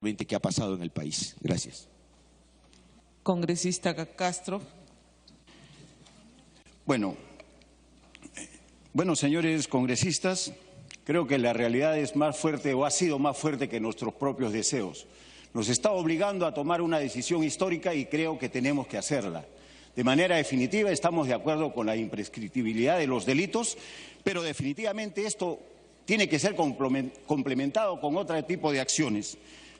que ha pasado en el país. Gracias. Congresista Castro. Bueno, señores congresistas, creo que la realidad es más fuerte o ha sido más fuerte que nuestros propios deseos. Nos está obligando a tomar una decisión histórica y creo que tenemos que hacerla. De manera definitiva, estamos de acuerdo con la imprescriptibilidad de los delitos, pero definitivamente esto tiene que ser complementado con otro tipo de acciones.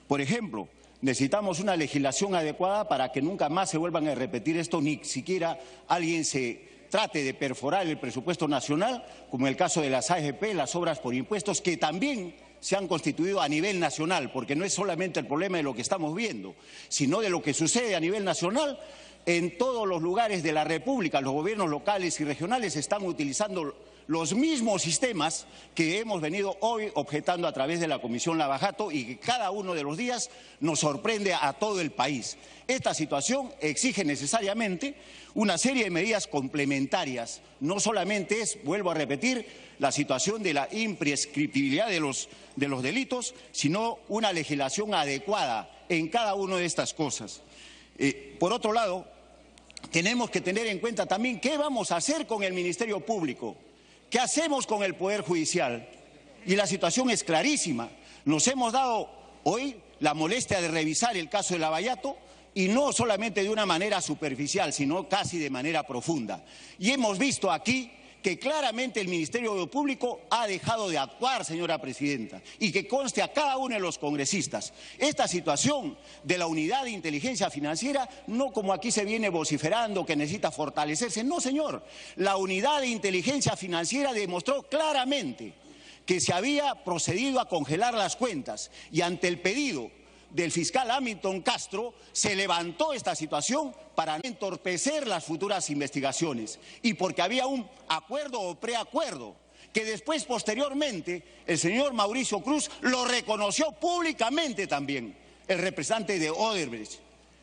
Por ejemplo, necesitamos una legislación adecuada para que nunca más se vuelvan a repetir esto, ni siquiera alguien se trate de perforar el presupuesto nacional, como en el caso de las AFP, las obras por impuestos, que también se han constituido a nivel nacional, porque no es solamente el problema de lo que estamos viendo, sino de lo que sucede a nivel nacional. En todos los lugares de la República, los gobiernos locales y regionales están utilizando los mismos sistemas que hemos venido hoy objetando a través de la Comisión Lavajato y que cada uno de los días nos sorprende a todo el país. Esta situación exige necesariamente una serie de medidas complementarias. No solamente es, vuelvo a repetir, la situación de la imprescriptibilidad de los delitos, sino una legislación adecuada en cada una de estas cosas. Por otro lado, tenemos que tener en cuenta también qué vamos a hacer con el Ministerio Público, qué hacemos con el Poder Judicial. Y la situación es clarísima. Nos hemos dado hoy la molestia de revisar el caso de Lavallato y no solamente de una manera superficial, sino casi de manera profunda. Y hemos visto aquí que claramente el Ministerio Público ha dejado de actuar, señora presidenta, y que conste a cada uno de los congresistas. Esta situación de la unidad de inteligencia financiera, no como aquí se viene vociferando que necesita fortalecerse, no, señor. La unidad de inteligencia financiera demostró claramente que se había procedido a congelar las cuentas y ante el pedido del fiscal Hamilton Castro se levantó esta situación para no entorpecer las futuras investigaciones y porque había un acuerdo o preacuerdo que después, posteriormente, el señor Mauricio Cruz lo reconoció públicamente también, el representante de Odebrecht.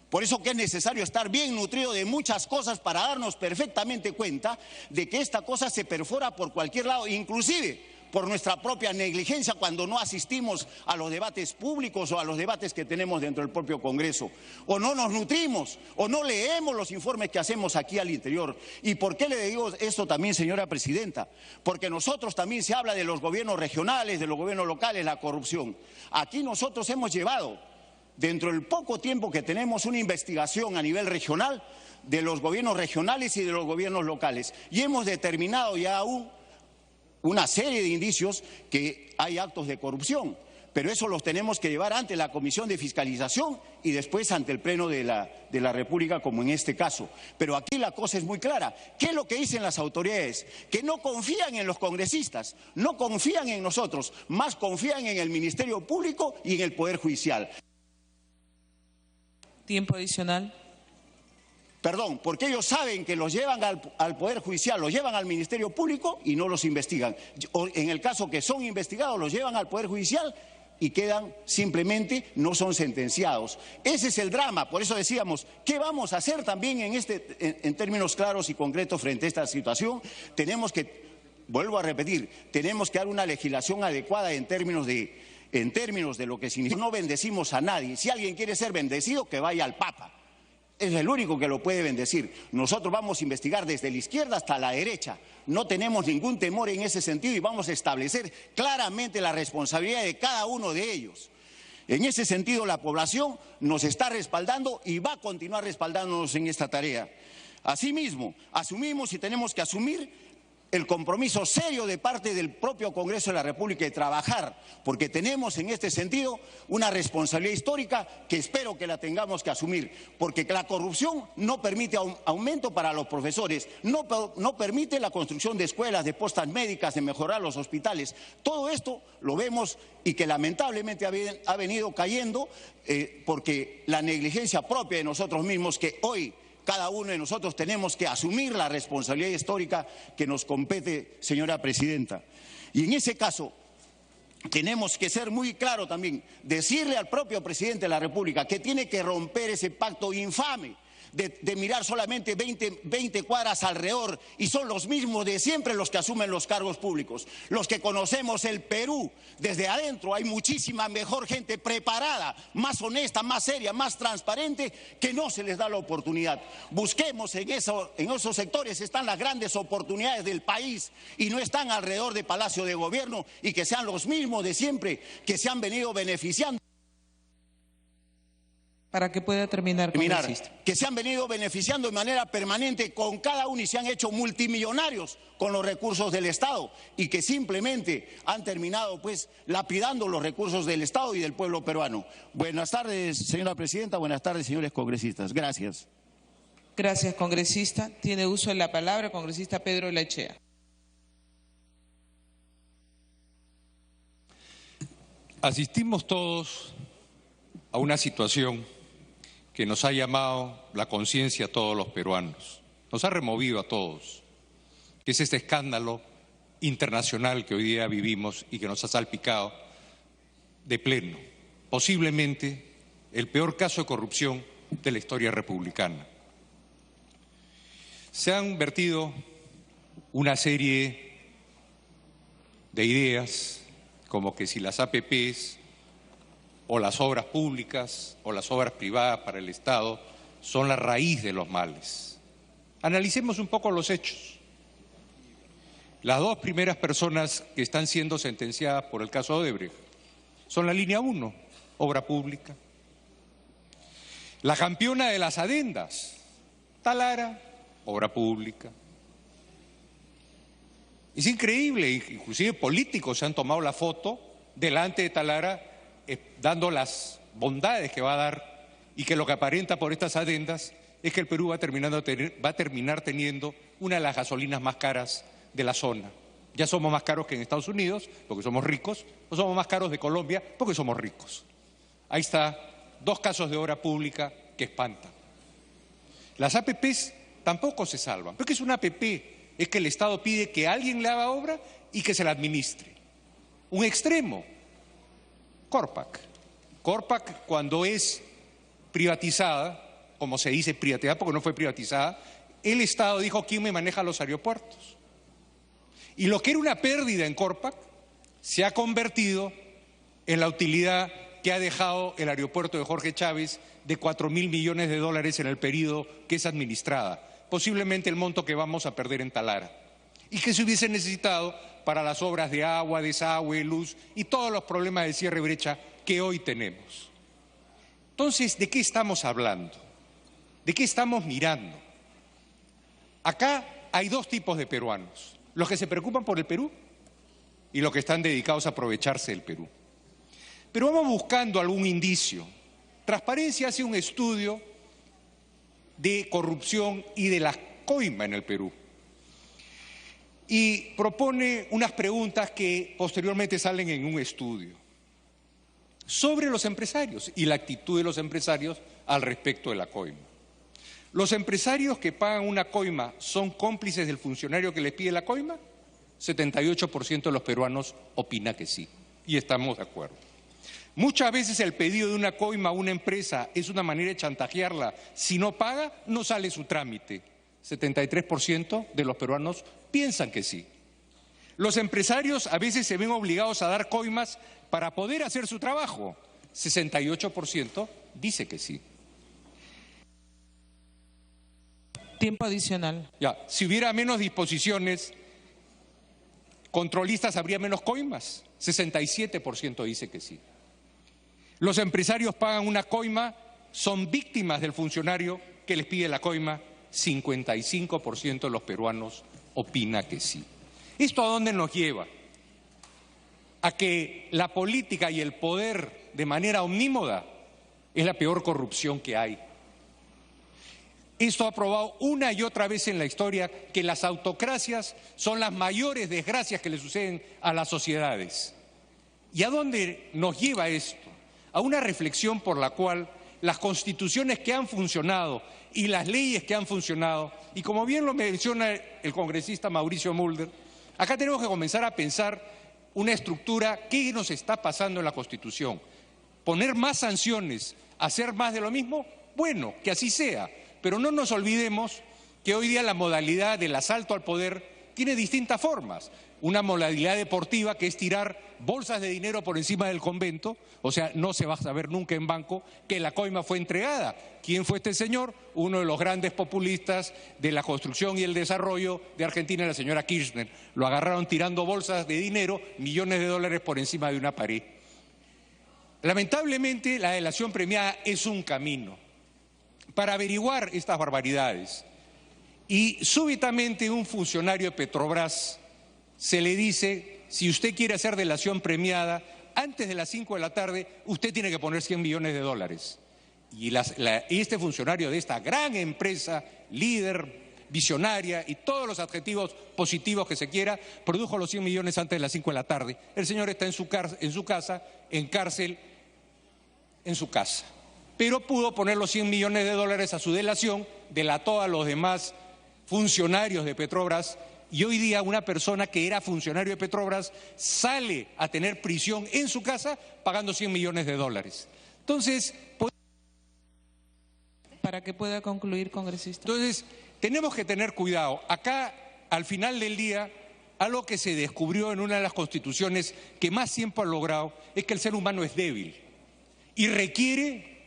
Por eso que es necesario estar bien nutrido de muchas cosas para darnos perfectamente cuenta de que esta cosa se perfora por cualquier lado, inclusive por nuestra propia negligencia cuando no asistimos a los debates públicos o a los debates que tenemos dentro del propio Congreso, o no nos nutrimos, o no leemos los informes que hacemos aquí al interior. ¿Y por qué le digo esto también, señora presidenta? Porque nosotros también se habla de los gobiernos regionales, de los gobiernos locales, la corrupción. Aquí nosotros hemos llevado, dentro del poco tiempo que tenemos, una investigación a nivel regional de los gobiernos regionales y de los gobiernos locales, y hemos determinado ya una serie de indicios que hay actos de corrupción, pero eso los tenemos que llevar ante la Comisión de Fiscalización y después ante el Pleno de la República, como en este caso. Pero aquí la cosa es muy clara. ¿Qué es lo que dicen las autoridades? Que no confían en los congresistas, no confían en nosotros, más confían en el Ministerio Público y en el Poder Judicial. Tiempo adicional. Perdón, porque ellos saben que los llevan al Poder Judicial, los llevan al Ministerio Público y no los investigan. O en el caso que son investigados, los llevan al Poder Judicial y quedan simplemente, no son sentenciados. Ese es el drama. Por eso decíamos, ¿qué vamos a hacer también en términos claros y concretos frente a esta situación? Tenemos que, vuelvo a repetir, tenemos que dar una legislación adecuada en términos de lo que significa. No bendecimos a nadie. Si alguien quiere ser bendecido, que vaya al Papa. Es el único que lo puede bendecir. Nosotros vamos a investigar desde la izquierda hasta la derecha. No tenemos ningún temor en ese sentido y vamos a establecer claramente la responsabilidad de cada uno de ellos. En ese sentido, la población nos está respaldando y va a continuar respaldándonos en esta tarea. Asimismo, asumimos y tenemos que asumir el compromiso serio de parte del propio Congreso de la República de trabajar, porque tenemos en este sentido una responsabilidad histórica que espero que la tengamos que asumir, porque la corrupción no permite aumento para los profesores, no permite la construcción de escuelas, de postas médicas, de mejorar los hospitales. Todo esto lo vemos y que lamentablemente ha venido cayendo porque la negligencia propia de nosotros mismos, que hoy cada uno de nosotros tenemos que asumir la responsabilidad histórica que nos compete, señora presidenta. Y en ese caso tenemos que ser muy claros también, decirle al propio presidente de la República que tiene que romper ese pacto infame de mirar solamente 20 cuadras alrededor, y son los mismos de siempre los que asumen los cargos públicos. Los que conocemos el Perú desde adentro, hay muchísima mejor gente preparada, más honesta, más seria, más transparente, que no se les da la oportunidad. Busquemos en esos sectores están las grandes oportunidades del país y no están alrededor de Palacio de Gobierno, y que sean los mismos de siempre que se han venido beneficiando. Para que pueda terminar, congresista. Que se han venido beneficiando de manera permanente con cada uno y se han hecho multimillonarios con los recursos del Estado, y que simplemente han terminado pues lapidando los recursos del Estado y del pueblo peruano. Buenas tardes, señora presidenta, buenas tardes, señores congresistas. Gracias. Gracias, congresista. Tiene uso de la palabra congresista Pedro Lechea. Asistimos todos a una situación que nos ha llamado la conciencia a todos los peruanos, nos ha removido a todos, que es este escándalo internacional que hoy día vivimos y que nos ha salpicado de pleno, posiblemente el peor caso de corrupción de la historia republicana. Se han vertido una serie de ideas como que si las APPs o las obras públicas o las obras privadas para el Estado son la raíz de los males. Analicemos un poco los hechos. Las dos primeras personas que están siendo sentenciadas por el caso Odebrecht son la línea 1, obra pública. La campeona de las adendas, Talara, obra pública. Es increíble, inclusive políticos se han tomado la foto delante de Talara dando las bondades que va a dar, y que lo que aparenta por estas adendas es que el Perú va a terminar teniendo una de las gasolinas más caras de la zona. Ya somos más caros que en Estados Unidos porque somos ricos, o somos más caros de Colombia porque somos ricos. Ahí está, dos casos de obra pública que espantan. Las APPs tampoco se salvan. ¿Pero qué es una APP? Es que el Estado pide que alguien le haga obra y que se la administre. Un extremo, Corpac. Corpac, cuando es privatizada, como se dice privatizada porque no fue privatizada, el Estado dijo: ¿quién me maneja los aeropuertos? Y lo que era una pérdida en Corpac se ha convertido en la utilidad que ha dejado el aeropuerto de Jorge Chávez de 4.000 millones de dólares en el periodo que es administrada, posiblemente el monto que vamos a perder en Talara, y que se hubiese necesitado para las obras de agua, desagüe, luz y todos los problemas de cierre y brecha que hoy tenemos. Entonces, ¿de qué estamos hablando? ¿De qué estamos mirando? Acá hay dos tipos de peruanos: los que se preocupan por el Perú y los que están dedicados a aprovecharse del Perú. Pero vamos buscando algún indicio. Transparencia hace un estudio de corrupción y de la coima en el Perú y propone unas preguntas que posteriormente salen en un estudio sobre los empresarios y la actitud de los empresarios al respecto de la coima. ¿Los empresarios que pagan una coima son cómplices del funcionario que les pide la coima? 78% de los peruanos opina que sí, y estamos de acuerdo. Muchas veces el pedido de una coima a una empresa es una manera de chantajearla. Si no paga, no sale su trámite. 73% de los peruanos piensan que sí. Los empresarios a veces se ven obligados a dar coimas para poder hacer su trabajo. 68% dice que sí. Tiempo adicional. Ya, si hubiera menos disposiciones controlistas, habría menos coimas. 67% dice que sí. Los empresarios pagan una coima, son víctimas del funcionario que les pide la coima. 55% de los peruanos opina que sí. ¿Esto a dónde nos lleva? A que la política y el poder de manera omnímoda es la peor corrupción que hay. Esto ha probado una y otra vez en la historia que las autocracias son las mayores desgracias que le suceden a las sociedades. ¿Y a dónde nos lleva esto? A una reflexión por la cual las constituciones que han funcionado y las leyes que han funcionado, y como bien lo menciona el congresista Mauricio Mulder, acá tenemos que comenzar a pensar una estructura. ¿Qué nos está pasando en la Constitución? ¿Poner más sanciones, hacer más de lo mismo? Bueno, que así sea, Pero no nos olvidemos que hoy día la modalidad del asalto al poder tiene distintas formas. Una modalidad deportiva que es tirar bolsas de dinero por encima del convento, o sea, no se va a saber nunca en banco que la coima fue entregada. ¿Quién fue este señor? Uno de los grandes populistas de la construcción y el desarrollo de Argentina, la señora Kirchner. Lo agarraron tirando bolsas de dinero, millones de dólares por encima de una pared. Lamentablemente, la delación premiada es un camino para averiguar estas barbaridades. Y súbitamente un funcionario de Petrobras se le dice, si usted quiere hacer delación premiada, antes de las 5 de la tarde, usted tiene que poner 100 millones de dólares. Y este funcionario de esta gran empresa, líder, visionaria y todos los adjetivos positivos que se quiera, produjo los 100 millones antes de las 5 de la tarde. El señor está en su casa, en cárcel, en su casa. Pero pudo poner los 100 millones de dólares a su delación, delató a los demás funcionarios de Petrobras, y hoy día una persona que era funcionario de Petrobras sale a tener prisión en su casa pagando 100 millones de dólares. Entonces, para que pueda concluir, congresista. Entonces, tenemos que tener cuidado. Acá, al final del día, algo que se descubrió en una de las constituciones que más tiempo ha logrado es que el ser humano es débil y requiere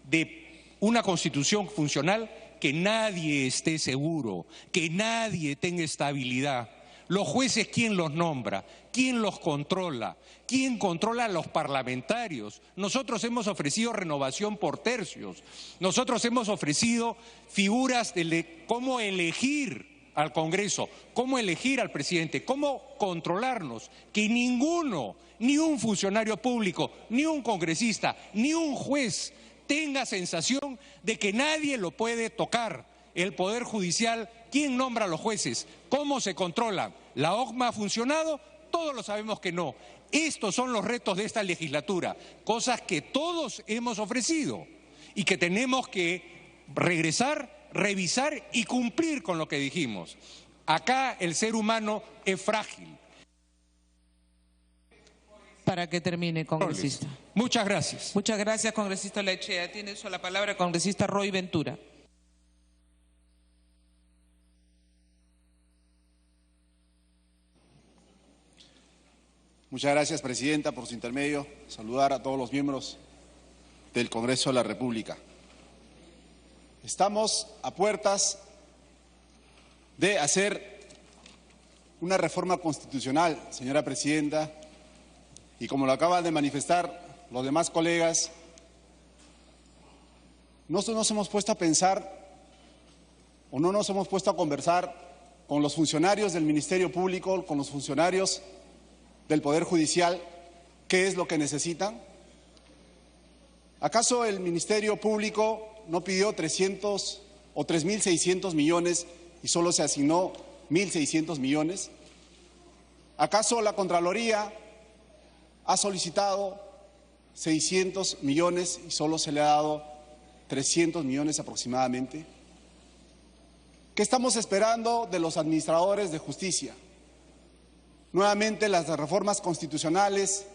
de una constitución funcional que nadie esté seguro, que nadie tenga estabilidad. Los jueces, ¿quién los nombra? ¿Quién los controla? ¿Quién controla a los parlamentarios? Nosotros hemos ofrecido renovación por tercios. Nosotros hemos ofrecido figuras de cómo elegir al Congreso, cómo elegir al presidente, cómo controlarnos. Que ninguno, ni un funcionario público, ni un congresista, ni un juez tenga sensación de que nadie lo puede tocar. El Poder Judicial, ¿quién nombra a los jueces? ¿Cómo se controlan? ¿La OCMA ha funcionado? Todos lo sabemos que no. Estos son los retos de esta legislatura, cosas que todos hemos ofrecido y que tenemos que regresar, revisar y cumplir con lo que dijimos. Acá el ser humano es frágil. Para que termine, congresista. Muchas gracias. Muchas gracias, congresista Lechea. Tiene uso la palabra el congresista Roy Ventura. Muchas gracias, presidenta, por su intermedio. Saludar a todos los miembros del Congreso de la República. Estamos a puertas de hacer una reforma constitucional, señora presidenta, y como lo acaban de manifestar los demás colegas, no nos hemos puesto a pensar o no nos hemos puesto a conversar con los funcionarios del Ministerio Público, con los funcionarios del Poder Judicial, qué es lo que necesitan. ¿Acaso el Ministerio Público no pidió 300 o 3.600 millones y solo se asignó 1.600 millones? ¿Acaso la Contraloría ha solicitado 600 millones y solo se le ha dado 300 millones aproximadamente? ¿Qué estamos esperando de los administradores de justicia? Nuevamente las reformas constitucionales,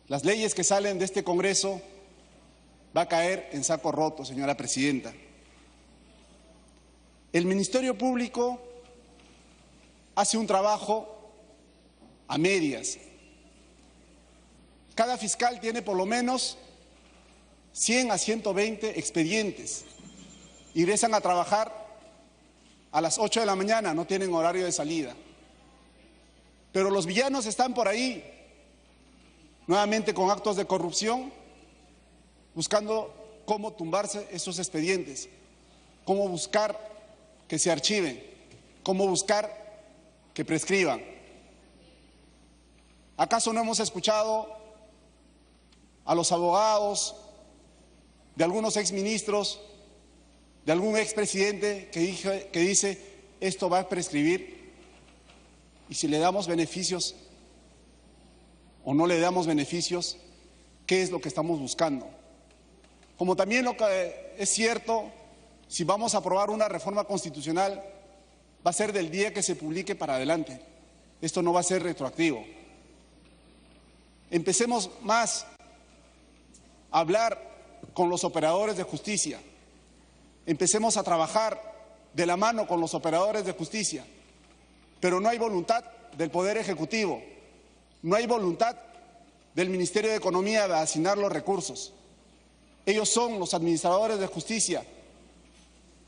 las leyes que salen de este Congreso, va a caer en saco roto, señora presidenta. El Ministerio Público hace un trabajo a medias. Cada fiscal tiene por lo menos 100 a 120 expedientes. Ingresan a trabajar a las 8 de la mañana, no tienen horario de salida. Pero los villanos están por ahí, nuevamente con actos de corrupción, buscando cómo tumbarse esos expedientes, cómo buscar que se archiven, cómo buscar que prescriban. ¿Acaso no hemos escuchado a los abogados de algunos exministros, de algún expresidente que dice esto va a prescribir? Y si le damos beneficios o no le damos beneficios, ¿qué es lo que estamos buscando? Como también lo que es cierto, si vamos a aprobar una reforma constitucional, va a ser del día que se publique para adelante. Esto no va a ser retroactivo. Empecemos más a hablar con los operadores de justicia. empecemos a trabajar de la mano con los operadores de justicia, pero no hay voluntad del Poder Ejecutivo, no hay voluntad del Ministerio de Economía de asignar los recursos. Ellos son los administradores de justicia,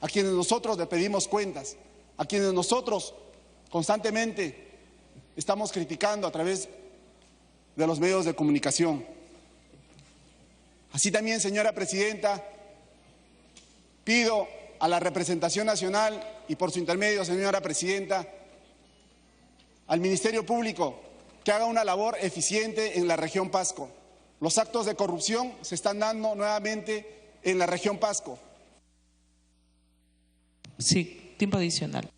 a quienes nosotros le pedimos cuentas, a quienes nosotros constantemente estamos criticando a través de los medios de comunicación. Así también, señora presidenta, pido a la representación nacional y por su intermedio, señora presidenta, al Ministerio Público que haga una labor eficiente en la región Pasco. Los actos de corrupción se están dando nuevamente en la región Pasco. Sí, tiempo adicional.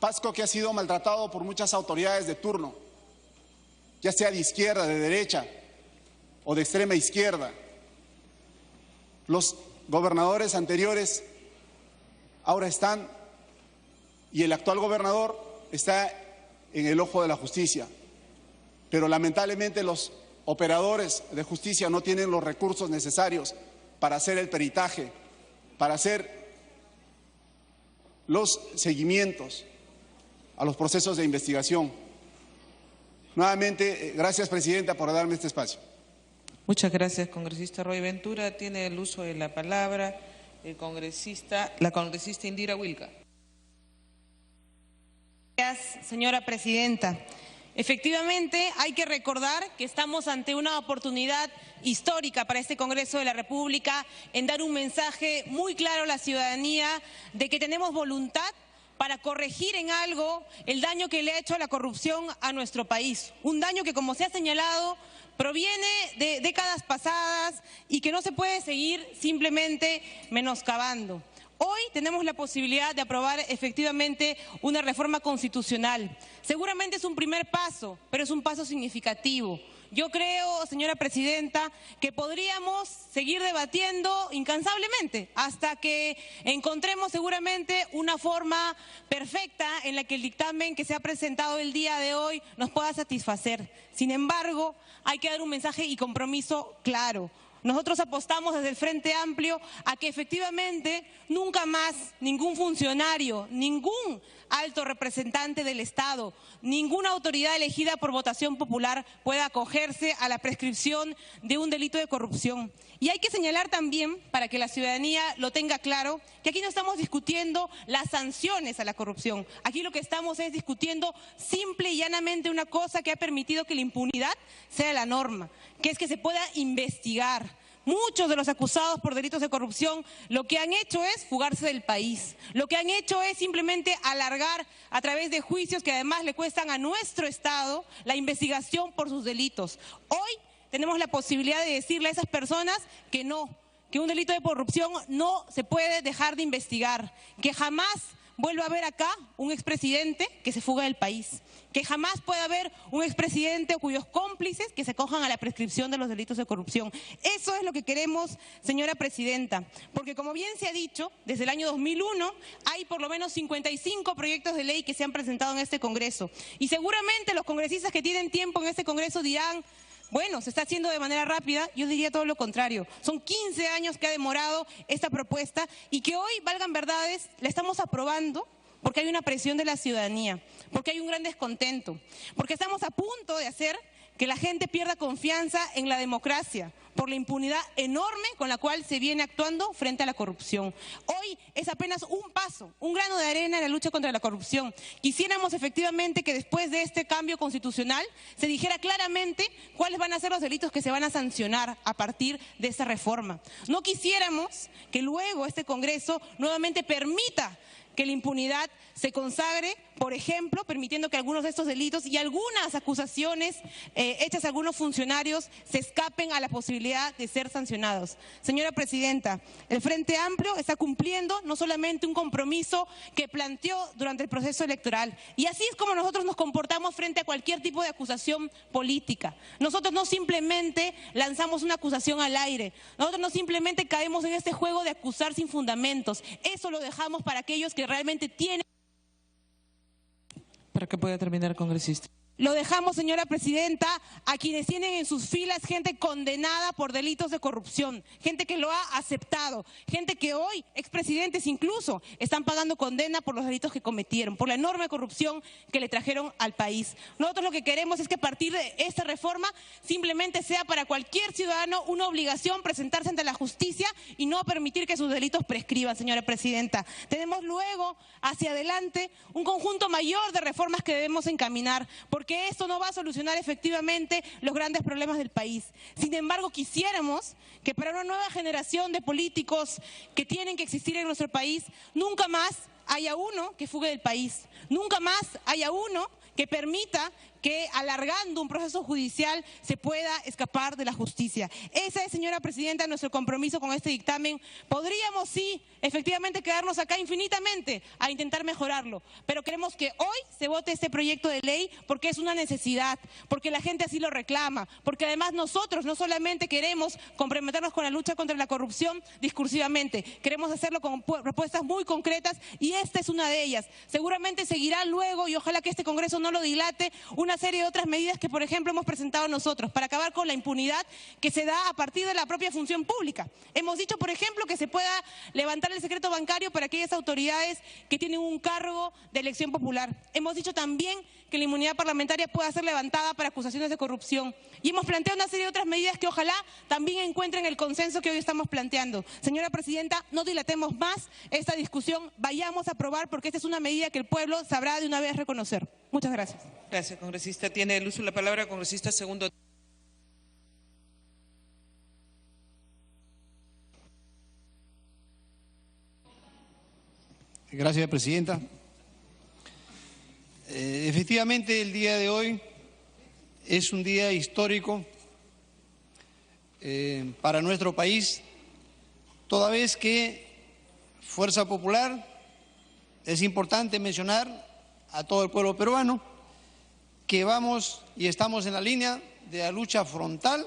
Pasco que ha sido maltratado por muchas autoridades de turno, ya sea de izquierda, de derecha o de extrema izquierda. Los gobernadores anteriores ahora están, y el actual gobernador está en el ojo de la justicia, pero lamentablemente los operadores de justicia no tienen los recursos necesarios para hacer el peritaje, para hacer los seguimientos a los procesos de investigación. Nuevamente, gracias, presidenta, por darme este espacio. Muchas gracias, congresista Roy Ventura. Tiene el uso de la palabra la congresista Indira Wilca. Gracias, señora presidenta. Efectivamente, hay que recordar que estamos ante una oportunidad histórica para este Congreso de la República en dar un mensaje muy claro a la ciudadanía de que tenemos voluntad para corregir en algo el daño que le ha hecho la corrupción a nuestro país. Un daño que, como se ha señalado, proviene de décadas pasadas y que no se puede seguir simplemente menoscabando. Hoy tenemos la posibilidad de aprobar efectivamente una reforma constitucional. Seguramente es un primer paso, pero es un paso significativo. Yo creo, señora presidenta, que podríamos seguir debatiendo incansablemente hasta que encontremos seguramente una forma perfecta en la que el dictamen que se ha presentado el día de hoy nos pueda satisfacer. Sin embargo, hay que dar un mensaje y compromiso claro. Nosotros apostamos desde el Frente Amplio a que efectivamente nunca más ningún funcionario, ningún alto representante del Estado, ninguna autoridad elegida por votación popular pueda acogerse a la prescripción de un delito de corrupción. Y hay que señalar también, para que la ciudadanía lo tenga claro, que aquí no estamos discutiendo las sanciones a la corrupción. Aquí lo que estamos es discutiendo simple y llanamente una cosa que ha permitido que la impunidad sea la norma, que es que se pueda investigar. Muchos de los acusados por delitos de corrupción lo que han hecho es fugarse del país. Lo que han hecho es simplemente alargar a través de juicios que además le cuestan a nuestro Estado la investigación por sus delitos. Hoy tenemos la posibilidad de decirle a esas personas que no, que un delito de corrupción no se puede dejar de investigar, que jamás vuelva a haber acá un expresidente que se fuga del país, que jamás pueda haber un expresidente o cuyos cómplices que se cojan a la prescripción de los delitos de corrupción. Eso es lo que queremos, señora presidenta, porque como bien se ha dicho, desde el año 2001 hay por lo menos 55 proyectos de ley que se han presentado en este Congreso y seguramente los congresistas que tienen tiempo en este Congreso dirán: bueno, se está haciendo de manera rápida. Yo diría todo lo contrario. Son 15 años que ha demorado esta propuesta y que hoy, valgan verdades, la estamos aprobando porque hay una presión de la ciudadanía, porque hay un gran descontento, porque estamos a punto de hacer que la gente pierda confianza en la democracia por la impunidad enorme con la cual se viene actuando frente a la corrupción. Hoy es apenas un paso, un grano de arena en la lucha contra la corrupción. Quisiéramos efectivamente que después de este cambio constitucional se dijera claramente cuáles van a ser los delitos que se van a sancionar a partir de esa reforma. No quisiéramos que luego este Congreso nuevamente permita que la impunidad se consagre, por ejemplo, permitiendo que algunos de estos delitos y algunas acusaciones hechas a algunos funcionarios se escapen a la posibilidad de ser sancionados. Señora presidenta, el Frente Amplio está cumpliendo no solamente un compromiso que planteó durante el proceso electoral, y así es como nosotros nos comportamos frente a cualquier tipo de acusación política. Nosotros no simplemente lanzamos una acusación al aire, nosotros no simplemente caemos en este juego de acusar sin fundamentos. Eso lo dejamos para aquellos que realmente tienen. Para que pueda terminar, congresista. Lo dejamos, señora presidenta, a quienes tienen en sus filas gente condenada por delitos de corrupción, gente que lo ha aceptado, gente que hoy, expresidentes incluso, están pagando condena por los delitos que cometieron, por la enorme corrupción que le trajeron al país. Nosotros lo que queremos es que a partir de esta reforma simplemente sea para cualquier ciudadano una obligación presentarse ante la justicia y no permitir que sus delitos prescriban, señora presidenta. Tenemos luego, hacia adelante, un conjunto mayor de reformas que debemos encaminar, porque esto no va a solucionar efectivamente los grandes problemas del país. Sin embargo, quisiéramos que para una nueva generación de políticos que tienen que existir en nuestro país, nunca más haya uno que fugue del país, nunca más haya uno que permita que alargando un proceso judicial se pueda escapar de la justicia. Ese es, señora presidenta, nuestro compromiso con este dictamen. Podríamos, sí, efectivamente quedarnos acá infinitamente a intentar mejorarlo, pero queremos que hoy se vote este proyecto de ley porque es una necesidad, porque la gente así lo reclama, porque además nosotros no solamente queremos comprometernos con la lucha contra la corrupción discursivamente, queremos hacerlo con propuestas muy concretas y esta es una de ellas. Seguramente seguirá luego, y ojalá que este Congreso no lo dilate, una serie de otras medidas que, por ejemplo, hemos presentado nosotros para acabar con la impunidad que se da a partir de la propia función pública. Hemos dicho, por ejemplo, que se pueda levantar el secreto bancario para aquellas autoridades que tienen un cargo de elección popular. Hemos dicho también que la inmunidad parlamentaria pueda ser levantada para acusaciones de corrupción. Y hemos planteado una serie de otras medidas que ojalá también encuentren el consenso que hoy estamos planteando. Señora presidenta, no dilatemos más esta discusión, vayamos a aprobar porque esta es una medida que el pueblo sabrá de una vez reconocer. Muchas gracias. Gracias, congresista. Tiene el uso de la palabra congresista segundo. Gracias, presidenta. Efectivamente, el día de hoy es un día histórico para nuestro país, toda vez que Fuerza Popular, es importante mencionar a todo el pueblo peruano que vamos y estamos en la línea de la lucha frontal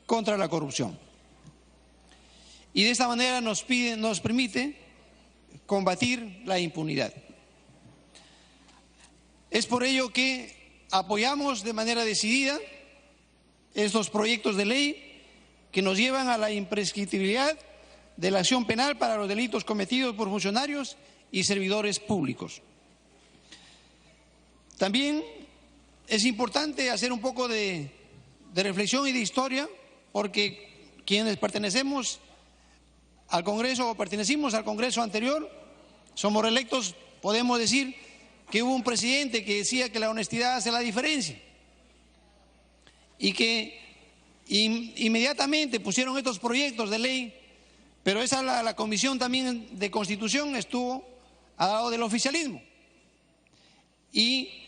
contra la corrupción. Y de esta manera nos permite combatir la impunidad. Es por ello que apoyamos de manera decidida estos proyectos de ley que nos llevan a la imprescriptibilidad de la acción penal para los delitos cometidos por funcionarios y servidores públicos. También es importante hacer un poco de reflexión y de historia, porque quienes pertenecemos al Congreso o pertenecimos al Congreso anterior, somos reelectos, podemos decir que hubo un presidente que decía que la honestidad hace la diferencia y que inmediatamente pusieron estos proyectos de ley, pero la Comisión también de Constitución estuvo al lado del oficialismo. Y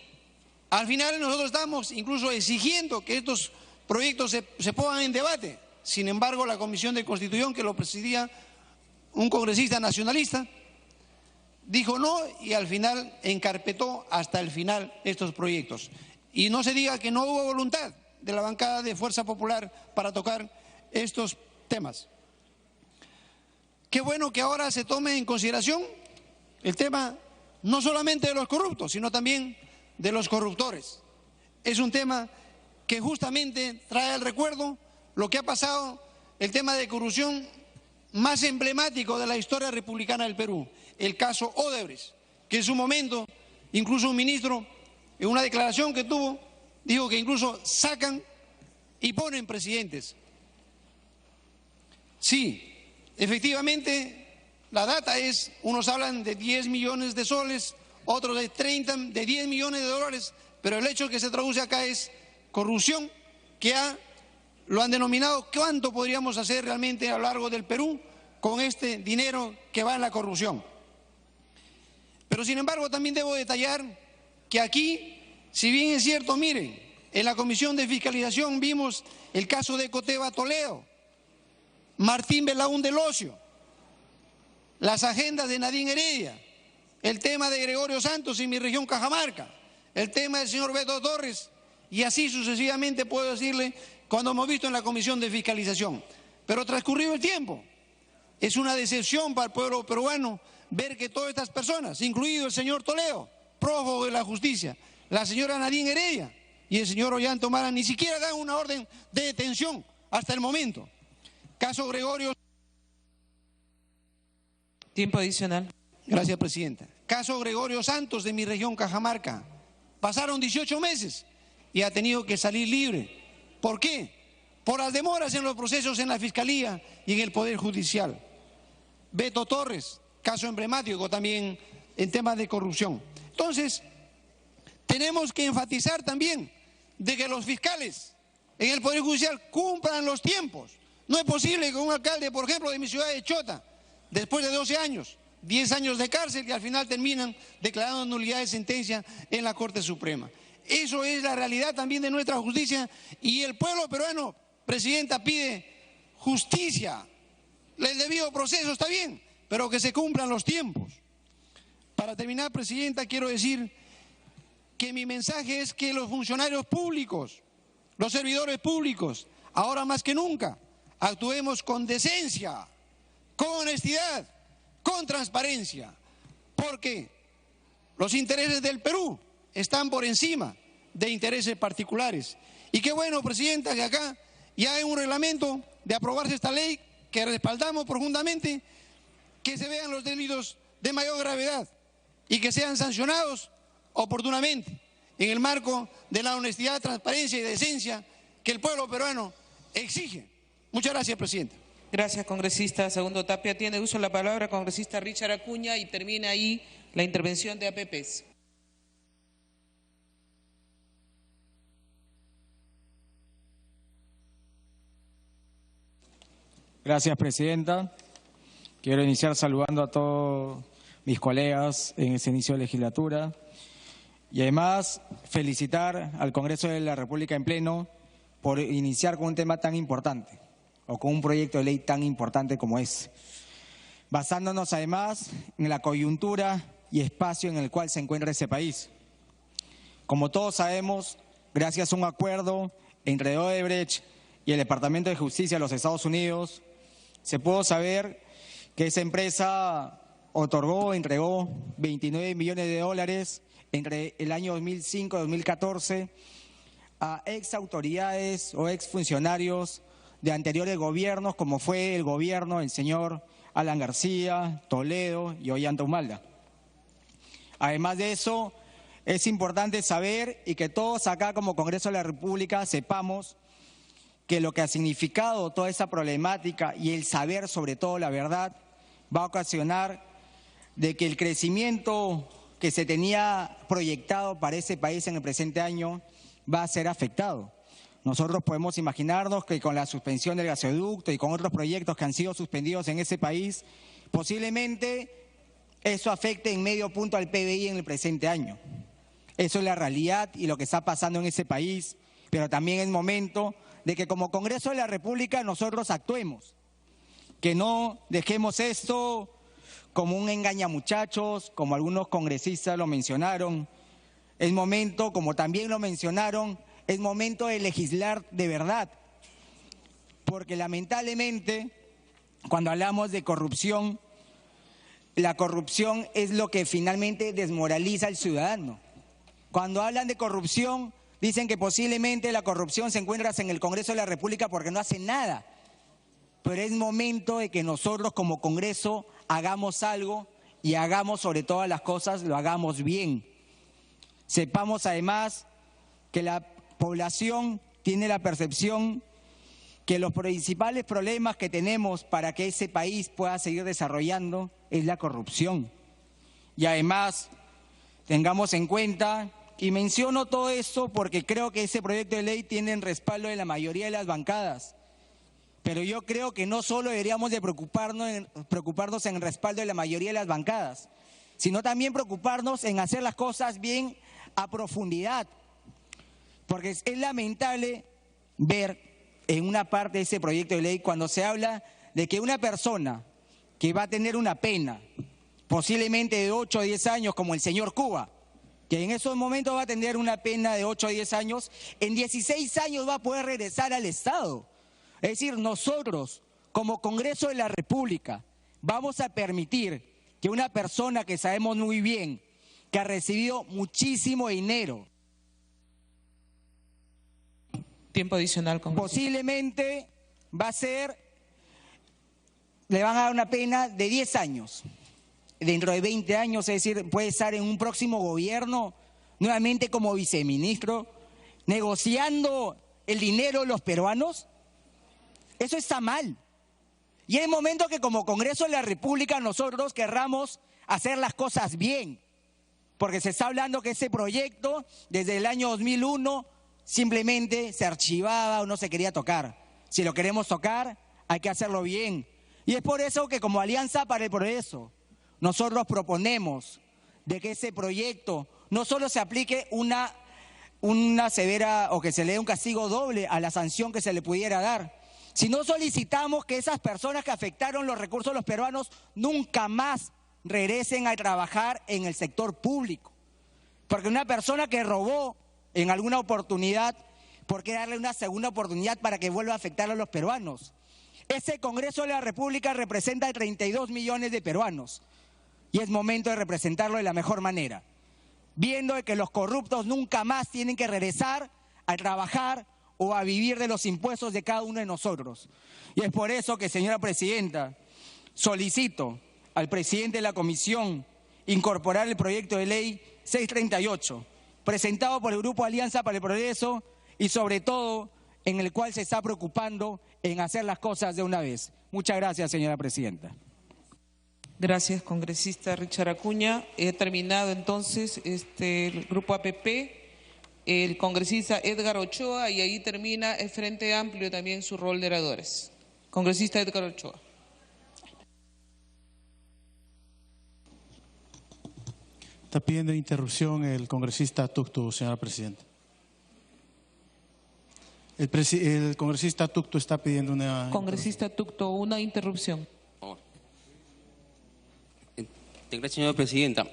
al final nosotros estamos incluso exigiendo que estos proyectos se pongan en debate. Sin embargo, la Comisión de Constitución, que lo presidía un congresista nacionalista, dijo no y al final encarpetó hasta el final estos proyectos. Y no se diga que no hubo voluntad de la bancada de Fuerza Popular para tocar estos temas. Qué bueno que ahora se tome en consideración el tema no solamente de los corruptos, sino también de los corruptores. Es un tema que justamente trae al recuerdo lo que ha pasado, el tema de corrupción más emblemático de la historia republicana del Perú, el caso Odebrecht, que en su momento, incluso un ministro, en una declaración que tuvo, dijo que incluso sacan y ponen presidentes. Sí, efectivamente, la data es, unos hablan de 10 millones de soles, otros de 10 millones de dólares, pero el hecho que se traduce acá es corrupción, que lo han denominado cuánto podríamos hacer realmente a lo largo del Perú con este dinero que va en la corrupción. Pero sin embargo también debo detallar que aquí, si bien es cierto, miren, en la Comisión de Fiscalización vimos el caso de Coteva Toledo, Martín Belaún del Ocio, las agendas de Nadine Heredia, el tema de Gregorio Santos en mi región Cajamarca, el tema del señor Beto Torres, y así sucesivamente puedo decirle cuando hemos visto en la Comisión de Fiscalización. Pero transcurrido el tiempo, es una decepción para el pueblo peruano ver que todas estas personas, incluido el señor Toledo, prófugo de la justicia, la señora Nadine Heredia y el señor Ollanta Humala ni siquiera dan una orden de detención hasta el momento. Caso Gregorio. Tiempo adicional. Gracias, presidenta. Caso Gregorio Santos de mi región, Cajamarca. Pasaron 18 meses y ha tenido que salir libre. ¿Por qué? Por las demoras en los procesos en la Fiscalía y en el Poder Judicial. Beto Torres, caso emblemático también en temas de corrupción. Entonces, tenemos que enfatizar también de que los fiscales en el Poder Judicial cumplan los tiempos. No es posible que un alcalde, por ejemplo, de mi ciudad de Chota, después de 12 años, 10 años de cárcel y al final terminan declarando nulidad de sentencia en la Corte Suprema. Eso es la realidad también de nuestra justicia y el pueblo peruano, presidenta, pide justicia. El debido proceso está bien, pero que se cumplan los tiempos. Para terminar, presidenta, quiero decir que mi mensaje es que los funcionarios públicos, los servidores públicos, ahora más que nunca, actuemos con decencia, con honestidad, con transparencia, porque los intereses del Perú están por encima de intereses particulares. Y qué bueno, presidenta, que acá ya hay un reglamento de aprobarse esta ley que respaldamos profundamente, que se vean los delitos de mayor gravedad y que sean sancionados oportunamente en el marco de la honestidad, transparencia y decencia que el pueblo peruano exige. Muchas gracias, presidenta. Gracias, congresista Segundo Tapia. Tiene uso de la palabra congresista Richard Acuña y termina ahí la intervención de APPs. Gracias, presidenta. Quiero iniciar saludando a todos mis colegas en este inicio de legislatura y además felicitar al Congreso de la República en pleno por iniciar con un tema tan importante o con un proyecto de ley tan importante como es, basándonos además en la coyuntura y espacio en el cual se encuentra ese país. Como todos sabemos, gracias a un acuerdo entre Odebrecht y el Departamento de Justicia de los Estados Unidos, se pudo saber que esa empresa entregó 29 millones de dólares entre el año 2005 y 2014 a ex autoridades o ex funcionarios de anteriores gobiernos, como fue el gobierno del señor Alan García, Toledo y Ollanta Humala. Además de eso, es importante saber y que todos acá como Congreso de la República sepamos que lo que ha significado toda esa problemática y el saber sobre todo la verdad va a ocasionar de que el crecimiento que se tenía proyectado para ese país en el presente año va a ser afectado. Nosotros podemos imaginarnos que con la suspensión del gasoducto y con otros proyectos que han sido suspendidos en ese país, posiblemente eso afecte en medio punto al PBI en el presente año. Eso es la realidad y lo que está pasando en ese país, pero también es momento de que como Congreso de la República nosotros actuemos, que no dejemos esto como un engañamuchachos, como algunos congresistas lo mencionaron. Es momento, como también lo mencionaron, es momento de legislar de verdad, porque lamentablemente cuando hablamos de corrupción, la corrupción es lo que finalmente desmoraliza al ciudadano. Cuando hablan de corrupción, dicen que posiblemente la corrupción se encuentra en el Congreso de la República porque no hace nada. Pero es momento de que nosotros como Congreso hagamos algo y hagamos sobre todas las cosas, lo hagamos bien. Sepamos además que la población tiene la percepción que los principales problemas que tenemos para que ese país pueda seguir desarrollando es la corrupción. Y además tengamos en cuenta, y menciono todo esto porque creo que ese proyecto de ley tiene el respaldo de la mayoría de las bancadas, pero yo creo que no solo deberíamos de preocuparnos en el respaldo de la mayoría de las bancadas, sino también preocuparnos en hacer las cosas bien a profundidad, porque es lamentable ver en una parte de ese proyecto de ley cuando se habla de que una persona que va a tener una pena posiblemente de 8 o 10 años como el señor Cuba, que en esos momentos va a tener una pena de 8 o 10 años, en 16 años va a poder regresar al Estado. Es decir, nosotros como Congreso de la República vamos a permitir que una persona que sabemos muy bien que ha recibido muchísimo dinero Tiempo adicional, congresista. Posiblemente le van a dar una pena de 10 años. Dentro de 20 años, es decir, puede estar en un próximo gobierno, nuevamente como viceministro, negociando el dinero de los peruanos. Eso está mal. Y es momento que como Congreso de la República nosotros querramos hacer las cosas bien. Porque se está hablando que ese proyecto, desde el año 2001, simplemente se archivaba o no se quería tocar. Si lo queremos tocar, hay que hacerlo bien. Y es por eso que como Alianza para el Progreso, nosotros proponemos de que ese proyecto no solo se aplique una severa o que se le dé un castigo doble a la sanción que se le pudiera dar, sino solicitamos que esas personas que afectaron los recursos de los peruanos nunca más regresen a trabajar en el sector público. Porque una persona que robó en alguna oportunidad, ¿por qué darle una segunda oportunidad para que vuelva a afectar a los peruanos? Ese Congreso de la República representa a 32 millones de peruanos y es momento de representarlo de la mejor manera, viendo que los corruptos nunca más tienen que regresar a trabajar o a vivir de los impuestos de cada uno de nosotros. Y es por eso que, señora presidenta, solicito al presidente de la Comisión incorporar el proyecto de ley 638, presentado por el Grupo Alianza para el Progreso y sobre todo en el cual se está preocupando en hacer las cosas de una vez. Muchas gracias, señora presidenta. Gracias, congresista Richard Acuña. He terminado entonces el Grupo APP, el congresista Edgar Ochoa, y ahí termina el Frente Amplio también su rol de oradores. Congresista Edgar Ochoa. Está pidiendo interrupción el congresista Tuctu, señora presidenta. El congresista Tuctu está pidiendo una... Congresista Tuctu, una interrupción. Gracias, señora presidenta.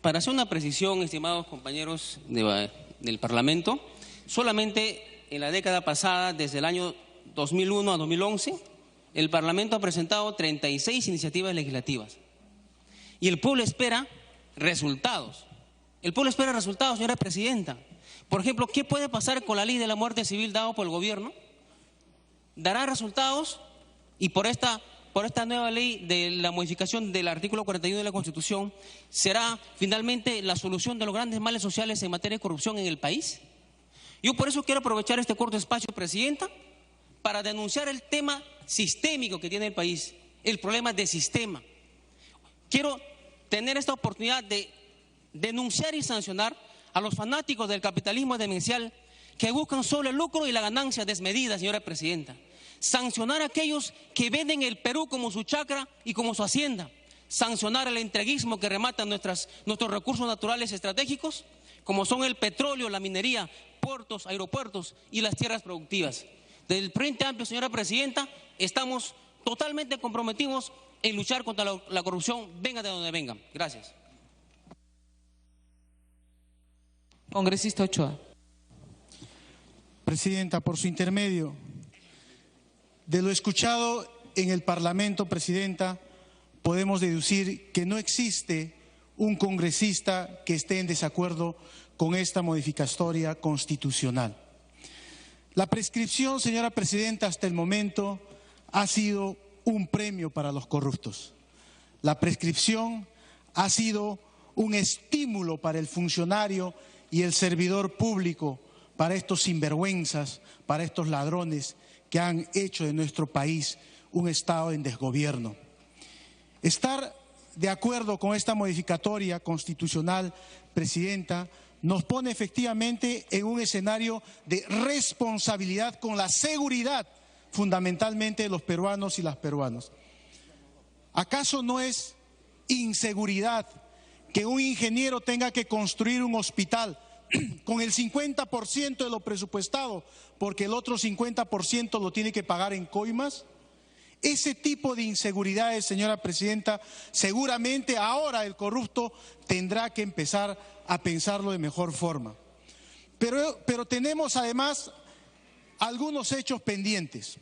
Para hacer una precisión, estimados compañeros del Parlamento, solamente en la década pasada, desde el año 2001 a 2011, el Parlamento ha presentado 36 iniciativas legislativas. Y el pueblo espera resultados. El pueblo espera resultados, señora presidenta. Por ejemplo, ¿qué puede pasar con la ley de la muerte civil dada por el gobierno? ¿Dará resultados? Y por esta nueva ley de la modificación del artículo 41 de la Constitución, ¿será finalmente la solución de los grandes males sociales en materia de corrupción en el país? Yo por eso quiero aprovechar este corto espacio, presidenta, para denunciar el tema sistémico que tiene el país, el problema de sistema. Quiero tener esta oportunidad de denunciar y sancionar a los fanáticos del capitalismo demencial que buscan solo el lucro y la ganancia desmedida, señora presidenta. Sancionar a aquellos que venden el Perú como su chacra y como su hacienda. Sancionar el entreguismo que remata nuestros recursos naturales estratégicos, como son el petróleo, la minería, puertos, aeropuertos y las tierras productivas. Desde el Frente Amplio, señora presidenta, estamos totalmente comprometidos en luchar contra la corrupción, venga de donde venga. Gracias. Congresista Ochoa. Presidenta, por su intermedio, de lo escuchado en el Parlamento, presidenta, podemos deducir que no existe un congresista que esté en desacuerdo con esta modificatoria constitucional. La prescripción, señora presidenta, hasta el momento ha sido un premio para los corruptos. La prescripción ha sido un estímulo para el funcionario y el servidor público, para estos sinvergüenzas, para estos ladrones que han hecho de nuestro país un estado en desgobierno. Estar de acuerdo con esta modificatoria constitucional, presidenta, nos pone efectivamente en un escenario de responsabilidad con la seguridad fundamentalmente de los peruanos y las peruanas. ¿Acaso no es inseguridad que un ingeniero tenga que construir un hospital con el 50% de lo presupuestado porque el otro 50% lo tiene que pagar en coimas? Ese tipo de inseguridades, señora presidenta, seguramente ahora el corrupto tendrá que empezar a pensarlo de mejor forma. Pero tenemos además algunos hechos pendientes.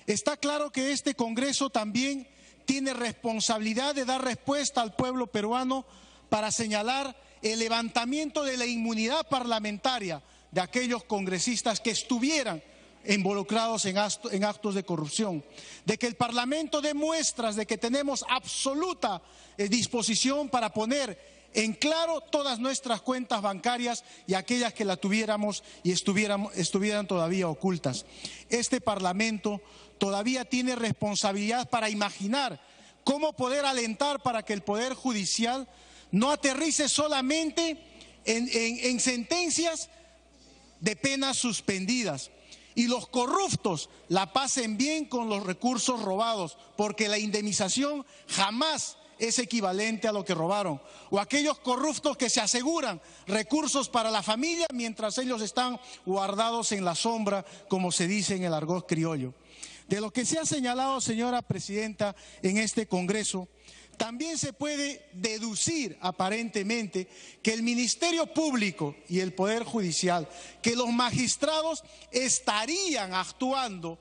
Está claro que este Congreso también tiene responsabilidad de dar respuesta al pueblo peruano para señalar el levantamiento de la inmunidad parlamentaria de aquellos congresistas que estuvieran involucrados en actos de corrupción, de que el Parlamento dé muestras de que tenemos absoluta disposición para poner en claro todas nuestras cuentas bancarias y aquellas que la tuviéramos y estuvieran todavía ocultas. Este Parlamento todavía tiene responsabilidad para imaginar cómo poder alentar para que el Poder Judicial no aterrice solamente en sentencias de penas suspendidas y los corruptos la pasen bien con los recursos robados, porque la indemnización jamás es equivalente a lo que robaron, o aquellos corruptos que se aseguran recursos para la familia mientras ellos están guardados en la sombra, como se dice en el argot criollo. De lo que se ha señalado, señora presidenta, en este Congreso, también se puede deducir aparentemente que el Ministerio Público y el Poder Judicial, que los magistrados estarían actuando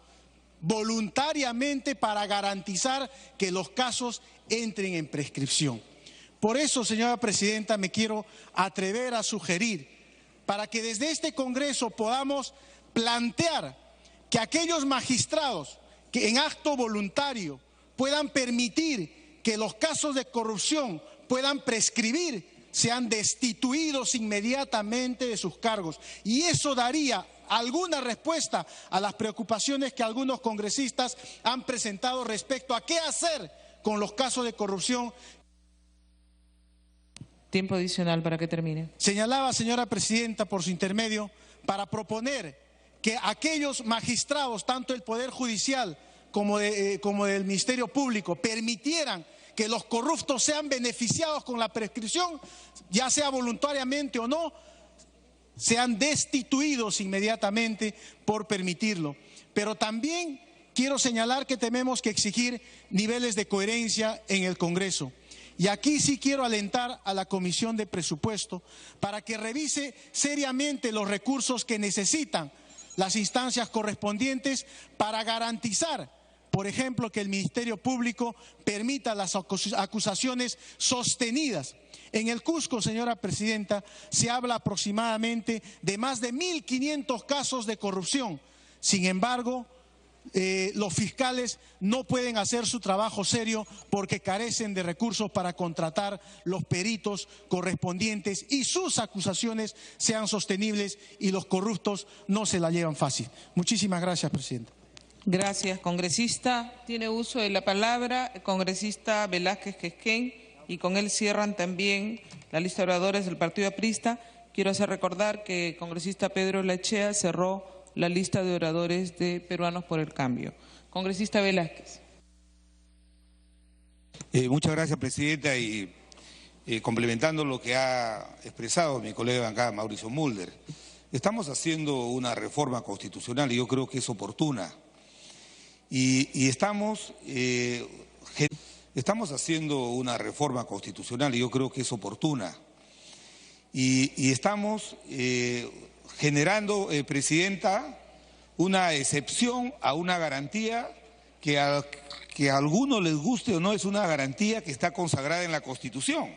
voluntariamente para garantizar que los casos entren en prescripción. Por eso, señora presidenta, me quiero atrever a sugerir, para que desde este Congreso podamos plantear que aquellos magistrados que en acto voluntario puedan permitir que los casos de corrupción puedan prescribir, sean destituidos inmediatamente de sus cargos. Y eso daría alguna respuesta a las preocupaciones que algunos congresistas han presentado respecto a qué hacer con los casos de corrupción. Tiempo adicional para que termine. Señalaba, señora presidenta, por su intermedio, para proponer que aquellos magistrados, tanto del Poder Judicial como del Ministerio Público, permitieran que los corruptos sean beneficiados con la prescripción, ya sea voluntariamente o no, sean destituidos inmediatamente por permitirlo. Pero también quiero señalar que tenemos que exigir niveles de coherencia en el Congreso. Y aquí sí quiero alentar a la Comisión de Presupuesto para que revise seriamente los recursos que necesitan las instancias correspondientes para garantizar, por ejemplo, que el Ministerio Público permita las acusaciones sostenidas. En el Cusco, señora presidenta, se habla aproximadamente de más de 1.500 casos de corrupción. Sin embargo, los fiscales no pueden hacer su trabajo serio porque carecen de recursos para contratar los peritos correspondientes y sus acusaciones sean sostenibles y los corruptos no se la llevan fácil. Muchísimas gracias, presidenta. Gracias, congresista. Tiene uso de la palabra el congresista Velázquez Quesquén, y con él cierran también la lista de oradores del Partido Aprista. Quiero hacer recordar que el congresista Pedro Lachea cerró la lista de oradores de Peruanos por el Cambio. Congresista Velázquez. Muchas gracias, presidenta, y complementando lo que ha expresado mi colega de bancada, Mauricio Mulder, estamos haciendo una reforma constitucional y yo creo que es oportuna. Y estamos haciendo una reforma constitucional y yo creo que es oportuna. Y estamos generando, presidenta, una excepción a una garantía que a algunos les guste o no es una garantía que está consagrada en la Constitución.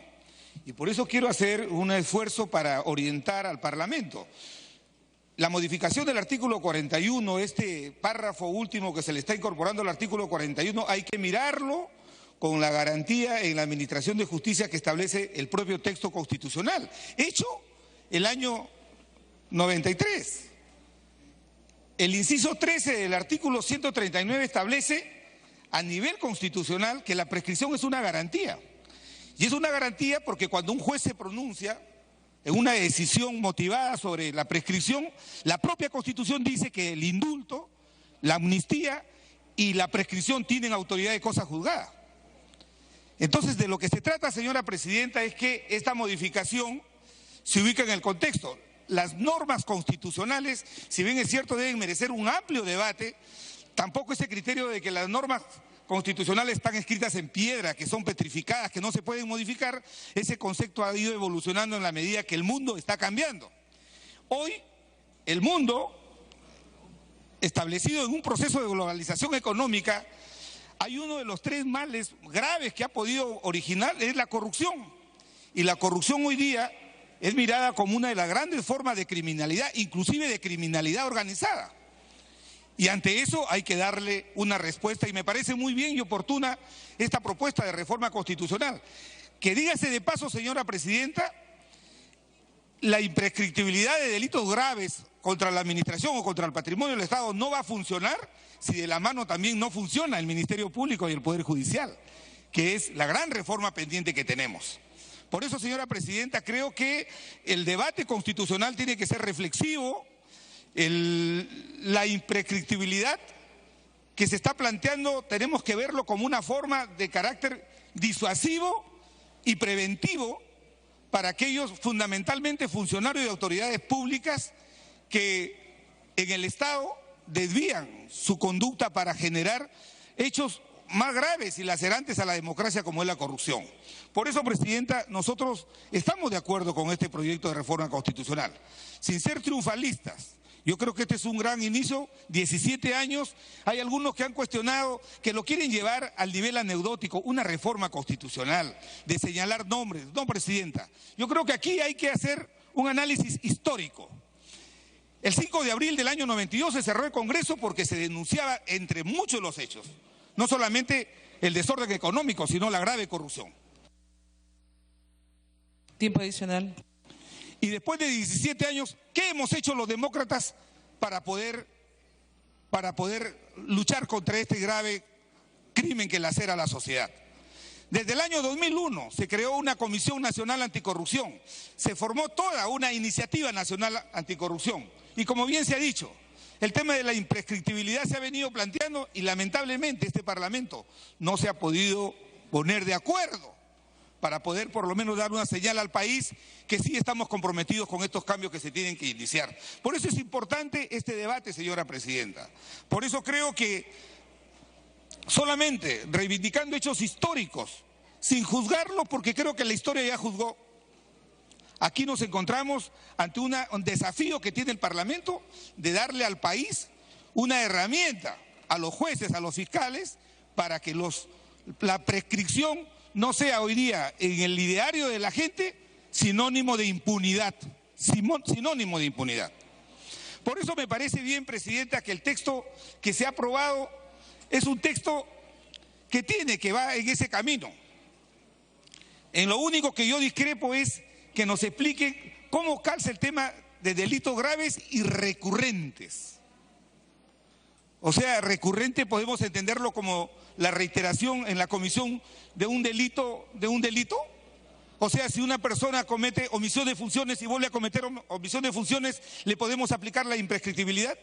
Y por eso quiero hacer un esfuerzo para orientar al Parlamento. La modificación del artículo 41, este párrafo último que se le está incorporando al artículo 41, hay que mirarlo con la garantía en la Administración de Justicia que establece el propio texto constitucional, hecho el año 93. El inciso 13 del artículo 139 establece a nivel constitucional que la prescripción es una garantía. Y es una garantía porque cuando un juez se pronuncia en una decisión motivada sobre la prescripción, la propia Constitución dice que el indulto, la amnistía y la prescripción tienen autoridad de cosa juzgada. Entonces, de lo que se trata, señora presidenta, es que esta modificación se ubica en el contexto. Las normas constitucionales, si bien es cierto, deben merecer un amplio debate, tampoco ese criterio de que las normas constitucionales están escritas en piedra, que son petrificadas, que no se pueden modificar, ese concepto ha ido evolucionando en la medida que el mundo está cambiando. Hoy, el mundo, establecido en un proceso de globalización económica, hay uno de los tres males graves que ha podido originar, es la corrupción. Y la corrupción hoy día es mirada como una de las grandes formas de criminalidad, inclusive de criminalidad organizada. Y ante eso hay que darle una respuesta, y me parece muy bien y oportuna esta propuesta de reforma constitucional. Que dígase de paso, señora presidenta, la imprescriptibilidad de delitos graves contra la administración o contra el patrimonio del Estado no va a funcionar si de la mano también no funciona el Ministerio Público y el Poder Judicial, que es la gran reforma pendiente que tenemos. Por eso, señora presidenta, creo que el debate constitucional tiene que ser reflexivo. La imprescriptibilidad que se está planteando tenemos que verlo como una forma de carácter disuasivo y preventivo para aquellos fundamentalmente funcionarios y autoridades públicas que en el Estado desvían su conducta para generar hechos más graves y lacerantes a la democracia, como es la corrupción. Por eso, presidenta, nosotros estamos de acuerdo con este proyecto de reforma constitucional, sin ser triunfalistas. Yo creo que este es un gran inicio, 17 años, hay algunos que han cuestionado, que lo quieren llevar al nivel anecdótico, una reforma constitucional, de señalar nombres. No, presidenta, yo creo que aquí hay que hacer un análisis histórico. El 5 de abril del año 92 se cerró el Congreso porque se denunciaba, entre muchos los hechos, no solamente el desorden económico, sino la grave corrupción. Tiempo adicional. Y después de 17 años, ¿qué hemos hecho los demócratas para poder luchar contra este grave crimen que lacera a la sociedad? Desde el año 2001 se creó una Comisión Nacional Anticorrupción, se formó toda una iniciativa nacional anticorrupción. Y como bien se ha dicho, el tema de la imprescriptibilidad se ha venido planteando y lamentablemente este Parlamento no se ha podido poner de acuerdo para poder por lo menos dar una señal al país que sí estamos comprometidos con estos cambios que se tienen que iniciar. Por eso es importante este debate, señora presidenta. Por eso creo que solamente reivindicando hechos históricos, sin juzgarlos, porque creo que la historia ya juzgó. Aquí nos encontramos ante un desafío que tiene el Parlamento de darle al país una herramienta a los jueces, a los fiscales, para que la prescripción no sea hoy día en el ideario de la gente sinónimo de impunidad, sinónimo de impunidad. Por eso me parece bien, presidenta, que el texto que se ha aprobado es un texto que va en ese camino. En lo único que yo discrepo es que nos expliquen cómo calza el tema de delitos graves y recurrentes. O sea, recurrente podemos entenderlo como la reiteración en la comisión de un delito. O sea, si una persona comete omisión de funciones y vuelve a cometer omisión de funciones, ¿le podemos aplicar la imprescriptibilidad?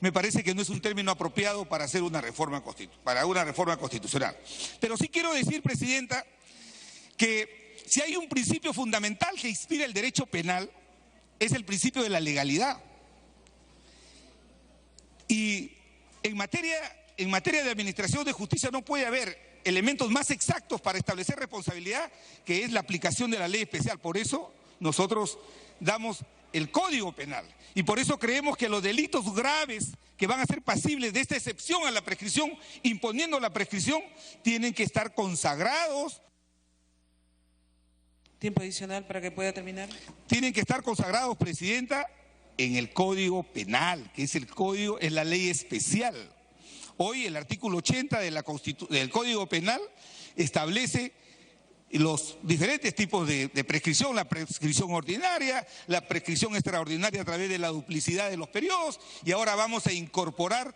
Me parece que no es un término apropiado para hacer una reforma constitucional. Pero sí quiero decir, presidenta, que si hay un principio fundamental que inspira el derecho penal, es el principio de la legalidad. Y en materia de administración de justicia no puede haber elementos más exactos para establecer responsabilidad, que es la aplicación de la ley especial. Por eso nosotros damos el Código Penal y por eso creemos que los delitos graves que van a ser pasibles de esta excepción a la prescripción, imponiendo la prescripción, tienen que estar consagrados. Tiempo adicional para que pueda terminar. Tienen que estar consagrados, presidenta, en el Código Penal, que es la ley especial. Hoy el artículo 80 del Código Penal establece los diferentes tipos de prescripción, la prescripción ordinaria, la prescripción extraordinaria a través de la duplicidad de los periodos, y ahora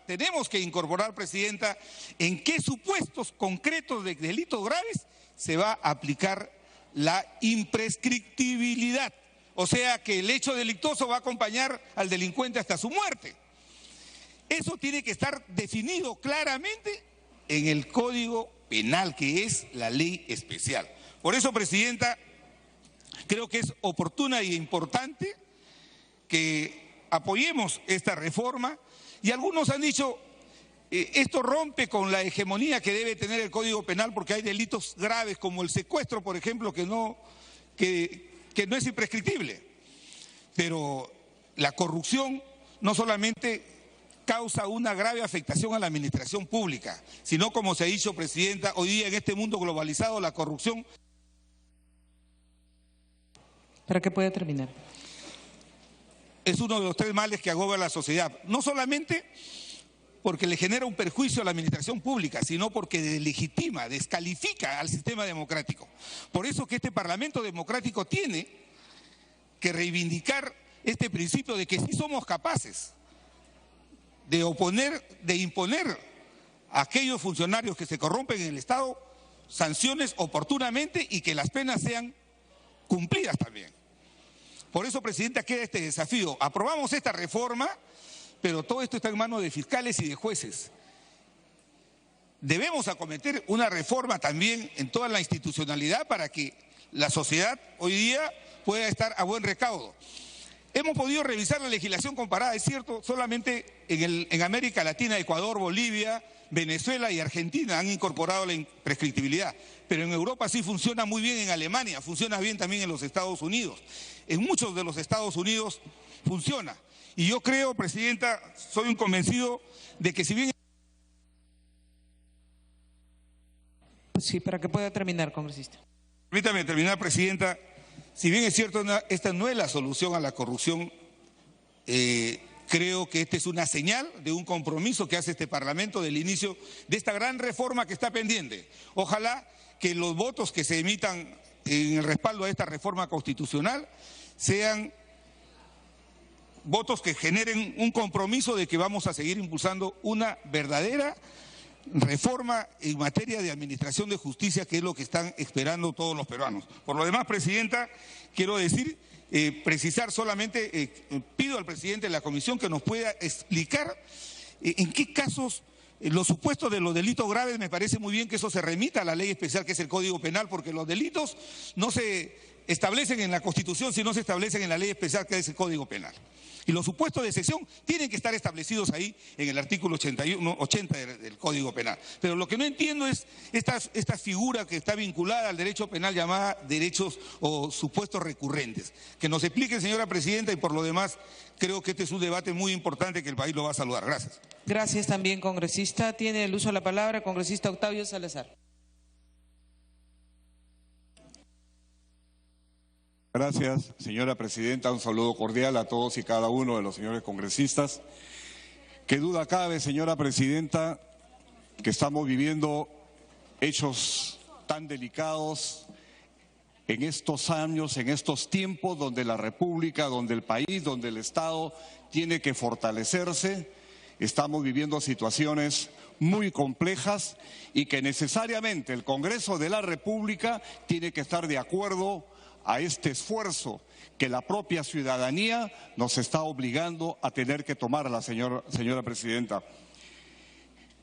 tenemos que incorporar, presidenta, en qué supuestos concretos de delitos graves se va a aplicar la imprescriptibilidad. O sea que el hecho delictuoso va a acompañar al delincuente hasta su muerte. Eso tiene que estar definido claramente en el Código Penal, que es la ley especial. Por eso, presidenta, creo que es oportuna y importante que apoyemos esta reforma. Y algunos han dicho, esto rompe con la hegemonía que debe tener el Código Penal porque hay delitos graves como el secuestro, por ejemplo, que no es imprescriptible. Pero la corrupción no solamente causa una grave afectación a la administración pública, sino, como se ha dicho, presidenta, hoy día en este mundo globalizado la corrupción Para que pueda terminar. Es uno de los tres males que agobia a la sociedad. No solamente porque le genera un perjuicio a la administración pública, sino porque deslegitima, descalifica al sistema democrático. Por eso que este Parlamento democrático tiene que reivindicar este principio de que sí somos capaces de imponer a aquellos funcionarios que se corrompen en el Estado sanciones oportunamente y que las penas sean cumplidas también. Por eso, Presidenta, queda este desafío. Aprobamos esta reforma, pero todo esto está en manos de fiscales y de jueces. Debemos acometer una reforma también en toda la institucionalidad para que la sociedad hoy día pueda estar a buen recaudo. Hemos podido revisar la legislación comparada, es cierto, solamente en América Latina, Ecuador, Bolivia, Venezuela y Argentina han incorporado la imprescriptibilidad, pero en Europa sí funciona muy bien, en Alemania, funciona bien también en los Estados Unidos. En muchos de los Estados Unidos funciona. Y yo creo, Presidenta, soy un convencido de que si bien... Sí, para que pueda terminar, congresista. Permítame terminar, Presidenta. Si bien es cierto, esta no es la solución a la corrupción, creo que esta es una señal de un compromiso que hace este Parlamento del inicio de esta gran reforma que está pendiente. Ojalá que los votos que se emitan en el respaldo a esta reforma constitucional sean votos que generen un compromiso de que vamos a seguir impulsando una verdadera reforma en materia de administración de justicia, que es lo que están esperando todos los peruanos. Por lo demás, Presidenta, quiero decir, precisar solamente, pido al presidente de la comisión que nos pueda explicar en qué casos los supuestos de los delitos graves. Me parece muy bien que eso se remita a la ley especial que es el Código Penal, porque los delitos no se establecen en la Constitución, sino se establecen en la ley especial que es el Código Penal. Y los supuestos de excepción tienen que estar establecidos ahí en el artículo 80 del Código Penal. Pero lo que no entiendo es esta figura que está vinculada al derecho penal llamada derechos o supuestos recurrentes. Que nos explique, señora Presidenta, y por lo demás creo que este es un debate muy importante que el país lo va a saludar. Gracias. Gracias también, congresista. Tiene el uso de la palabra congresista Octavio Salazar. Gracias, señora Presidenta. Un saludo cordial a todos y cada uno de los señores congresistas. Qué duda cabe, señora Presidenta, que estamos viviendo hechos tan delicados en estos años, en estos tiempos donde la República, donde el país, donde el Estado tiene que fortalecerse. Estamos viviendo situaciones muy complejas y que necesariamente el Congreso de la República tiene que estar de acuerdo a este esfuerzo que la propia ciudadanía nos está obligando a tener que tomar, señora Presidenta.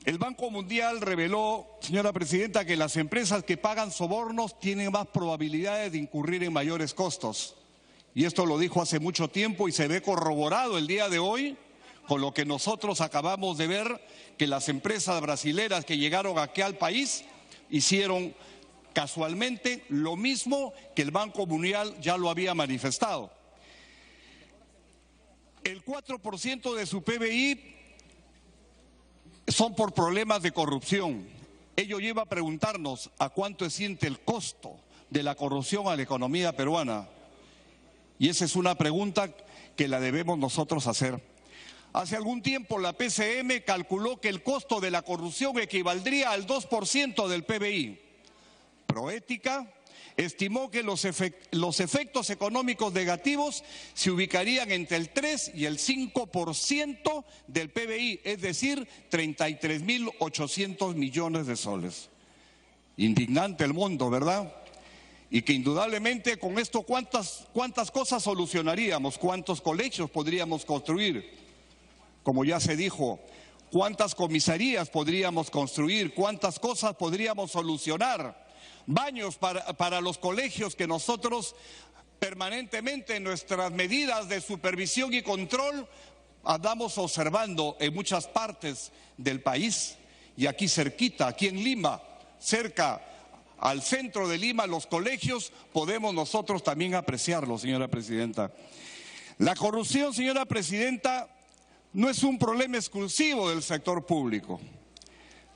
El Banco Mundial reveló, señora Presidenta, que las empresas que pagan sobornos tienen más probabilidades de incurrir en mayores costos. Y esto lo dijo hace mucho tiempo y se ve corroborado el día de hoy con lo que nosotros acabamos de ver, que las empresas brasileras que llegaron aquí al país hicieron casualmente lo mismo que el Banco Mundial ya lo había manifestado. El 4% de su PBI son por problemas de corrupción. Ello lleva a preguntarnos a cuánto asciende el costo de la corrupción a la economía peruana. Y esa es una pregunta que la debemos nosotros hacer. Hace algún tiempo la PCM calculó que el costo de la corrupción equivaldría al 2% del PBI. Proética estimó que los efectos económicos negativos se ubicarían entre el 3 y el 5% del PBI, es decir, 33.800 millones de soles. Indignante el mundo, ¿verdad? Y que indudablemente con esto cuántas cosas solucionaríamos, cuántos colegios podríamos construir, como ya se dijo, cuántas comisarías podríamos construir, cuántas cosas podríamos solucionar. Baños para los colegios que nosotros permanentemente en nuestras medidas de supervisión y control andamos observando en muchas partes del país y aquí cerquita, aquí en Lima, cerca al centro de Lima, los colegios podemos nosotros también apreciarlo, señora Presidenta. La corrupción, señora Presidenta, no es un problema exclusivo del sector público.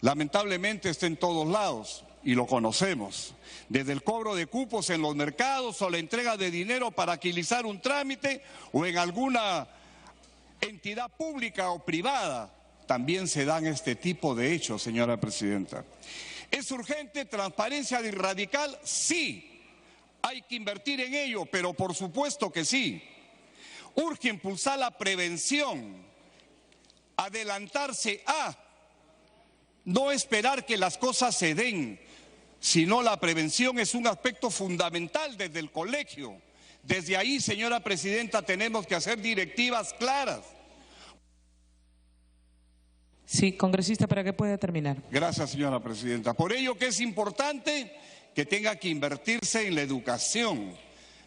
Lamentablemente está en todos lados. y lo conocemos, desde el cobro de cupos en los mercados o la entrega de dinero para agilizar un trámite o en alguna entidad pública o privada, también se dan este tipo de hechos, señora presidenta. ¿Es urgente transparencia radical? Sí, hay que invertir en ello, pero por supuesto que sí. Urge impulsar la prevención, adelantarse a, no esperar que las cosas se den, sino la prevención es un aspecto fundamental desde el colegio. Desde ahí, señora presidenta, tenemos que hacer directivas claras. Sí, congresista, para que pueda terminar. Gracias, señora presidenta. Por ello que es importante que tenga que invertirse en la educación,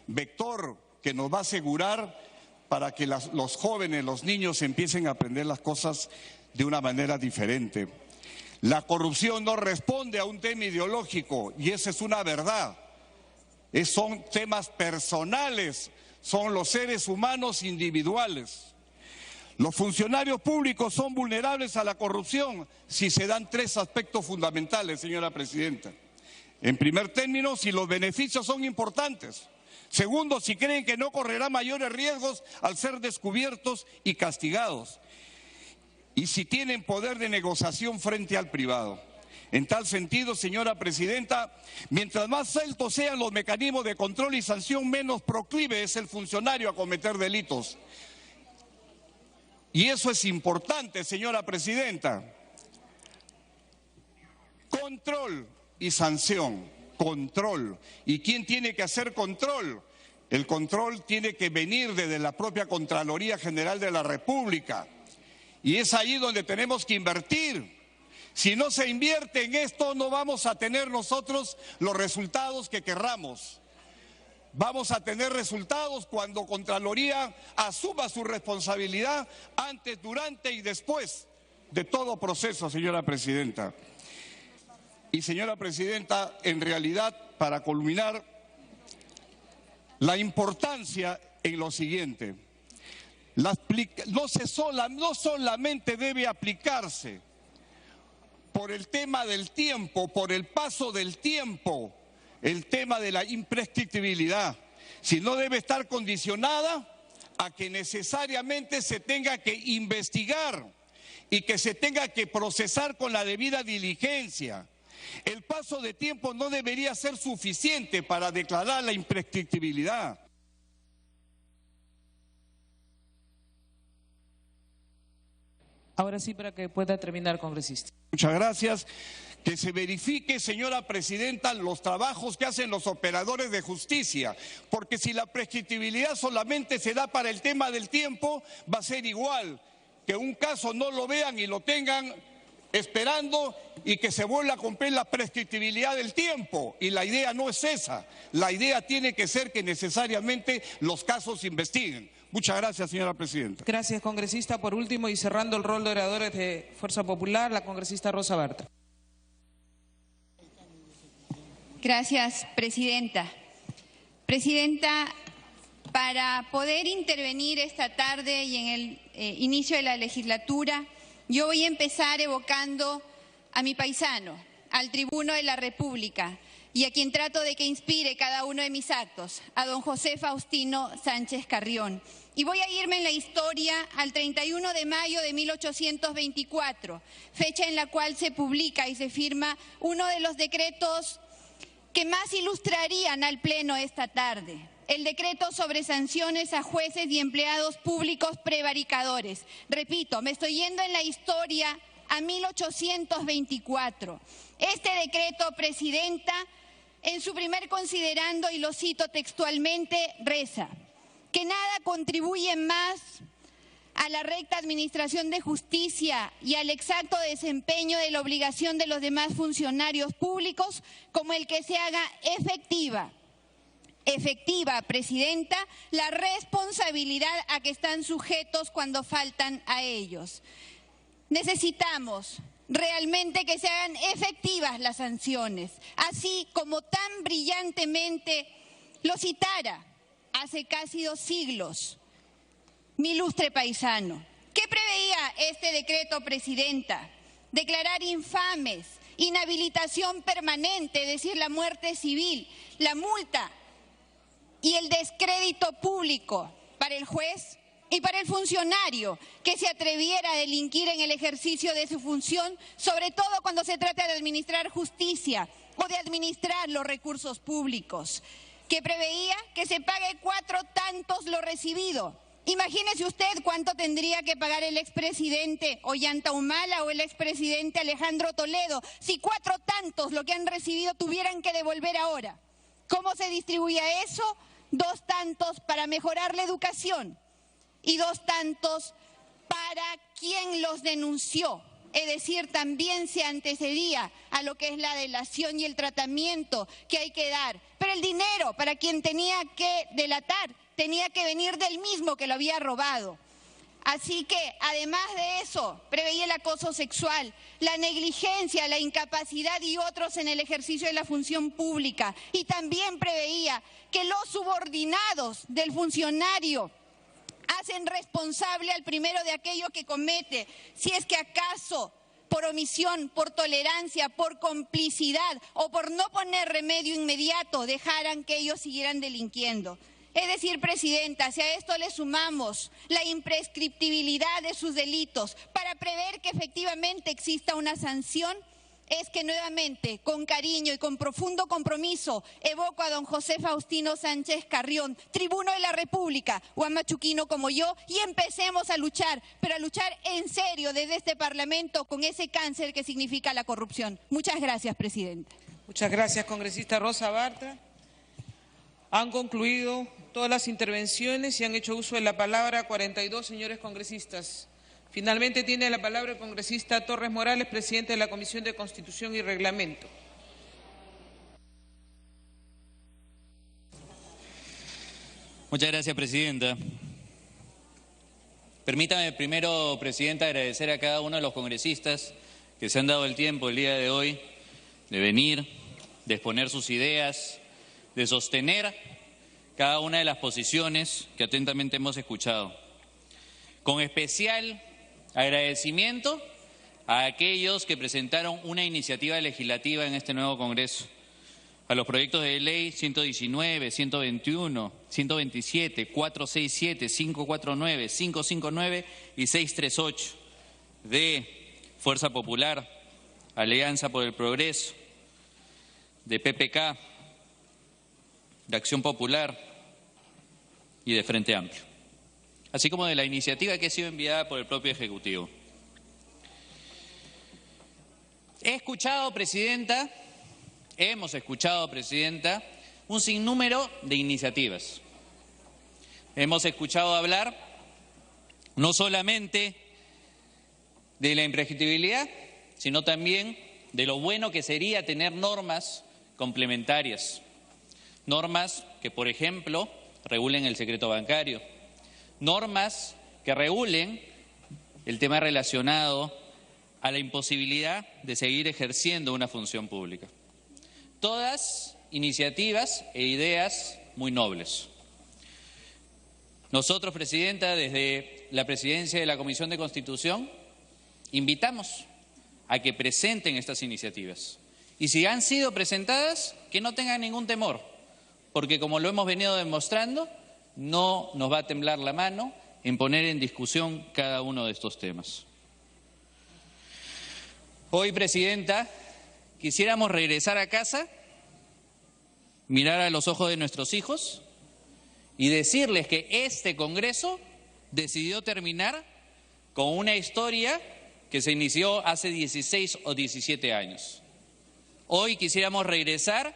vector que nos va a asegurar para que los jóvenes, los niños empiecen a aprender las cosas de una manera diferente. La corrupción no responde a un tema ideológico y esa es una verdad. Son temas personales, son los seres humanos individuales. Los funcionarios públicos son vulnerables a la corrupción si se dan tres aspectos fundamentales, señora presidenta. En primer término, si los beneficios son importantes. Segundo, si creen que no correrán mayores riesgos al ser descubiertos y castigados. Y si tienen poder de negociación frente al privado. En tal sentido, señora presidenta, mientras más altos sean los mecanismos de control y sanción, menos proclive es el funcionario a cometer delitos. Y eso es importante, señora presidenta. Control y sanción. Control. ¿Y quién tiene que hacer control? El control tiene que venir desde la propia Contraloría General de la República. Y es ahí donde tenemos que invertir. Si no se invierte en esto, no vamos a tener nosotros los resultados que querramos. Vamos a tener resultados cuando Contraloría asuma su responsabilidad antes, durante y después de todo proceso, señora presidenta. Y señora presidenta, en realidad, para culminar, la importancia en lo siguiente. No solamente debe aplicarse por el tema del tiempo, por el paso del tiempo, el tema de la imprescriptibilidad, sino debe estar condicionada a que necesariamente se tenga que investigar y que se tenga que procesar con la debida diligencia. El paso de tiempo no debería ser suficiente para declarar la imprescriptibilidad. Ahora sí, para que pueda terminar, congresista. Muchas gracias. Que se verifique, señora presidenta, los trabajos que hacen los operadores de justicia, porque si la prescriptibilidad solamente se da para el tema del tiempo, va a ser igual que un caso no lo vean y lo tengan esperando y que se vuelva a cumplir la prescriptibilidad del tiempo. Y la idea no es esa. La idea tiene que ser que necesariamente los casos se investiguen. Muchas gracias, señora presidenta. Gracias, congresista. Por último, y cerrando el rol de oradores de Fuerza Popular, la congresista Rosa Bartra. Gracias, presidenta. Presidenta, para poder intervenir esta tarde y en el inicio de la legislatura, yo voy a empezar evocando a mi paisano, al tribuno de la República, y a quien trato de que inspire cada uno de mis actos, a don José Faustino Sánchez Carrión. Y voy a irme en la historia al 31 de mayo de 1824, fecha en la cual se publica y se firma uno de los decretos que más ilustrarían al Pleno esta tarde. El decreto sobre sanciones a jueces y empleados públicos prevaricadores. Repito, me estoy yendo en la historia a 1824. Este decreto, presidenta, en su primer considerando, y lo cito textualmente, reza: que nada contribuye más a la recta administración de justicia y al exacto desempeño de la obligación de los demás funcionarios públicos como el que se haga efectiva, presidenta, la responsabilidad a que están sujetos cuando faltan a ellos. Necesitamos realmente que se hagan efectivas las sanciones, así como tan brillantemente lo citara hace casi 2 siglos mi ilustre paisano. ¿Qué preveía este decreto, presidenta? Declarar infames inhabilitación permanente, es decir, la muerte civil, la multa y el descrédito público para el juez y para el funcionario que se atreviera a delinquir en el ejercicio de su función, sobre todo cuando se trata de administrar justicia o de administrar los recursos públicos, que preveía que se pague 4 tantos lo recibido. Imagínese usted cuánto tendría que pagar el expresidente Ollanta Humala o el expresidente Alejandro Toledo si 4 tantos lo que han recibido tuvieran que devolver ahora. ¿Cómo se distribuía eso? 2 tantos para mejorar la educación y 2 tantos para quien los denunció. Es decir, también se antecedía a lo que es la delación y el tratamiento que hay que dar. Pero el dinero para quien tenía que delatar tenía que venir del mismo que lo había robado. Así que, además de eso, preveía el acoso sexual, la negligencia, la incapacidad y otros en el ejercicio de la función pública. Y también preveía que los subordinados del funcionario hacen responsable al primero de aquello que comete, si es que acaso por omisión, por tolerancia, por complicidad o por no poner remedio inmediato dejaran que ellos siguieran delinquiendo. Es decir, Presidenta, si a esto le sumamos la imprescriptibilidad de sus delitos para prever que efectivamente exista una sanción, es que nuevamente, con cariño y con profundo compromiso, evoco a don José Faustino Sánchez Carrión, tribuno de la República, huamachuquino como yo, y empecemos a luchar, pero a luchar en serio desde este Parlamento con ese cáncer que significa la corrupción. Muchas gracias, Presidenta. Muchas gracias, congresista Rosa Bartra. Han concluido todas las intervenciones y han hecho uso de la palabra 42 señores congresistas. Finalmente tiene la palabra el congresista Torres Morales, presidente de la Comisión de Constitución y Reglamento. Muchas gracias, Presidenta. Permítame primero, Presidenta, agradecer a cada uno de los congresistas que se han dado el tiempo el día de hoy de venir, de exponer sus ideas, de sostener cada una de las posiciones que atentamente hemos escuchado. Con especial agradecimiento a aquellos que presentaron una iniciativa legislativa en este nuevo Congreso, a los proyectos de ley 119, 121, 127, 467, 549, 559 y 638 de Fuerza Popular, Alianza por el Progreso, de PPK, de Acción Popular y de Frente Amplio, así como de la iniciativa que ha sido enviada por el propio Ejecutivo. Hemos escuchado, Presidenta, un sinnúmero de iniciativas. Hemos escuchado hablar no solamente de la imprescriptibilidad, sino también de lo bueno que sería tener normas complementarias. Normas que, por ejemplo, regulen el secreto bancario. Normas que regulen el tema relacionado a la imposibilidad de seguir ejerciendo una función pública. Todas iniciativas e ideas muy nobles. Nosotros, Presidenta, desde la presidencia de la Comisión de Constitución, invitamos a que presenten estas iniciativas. Y si han sido presentadas, que no tengan ningún temor, porque como lo hemos venido demostrando, no nos va a temblar la mano en poner en discusión cada uno de estos temas. Hoy, Presidenta, quisiéramos regresar a casa, mirar a los ojos de nuestros hijos y decirles que este Congreso decidió terminar con una historia que se inició hace 16 o 17 años. Hoy quisiéramos regresar,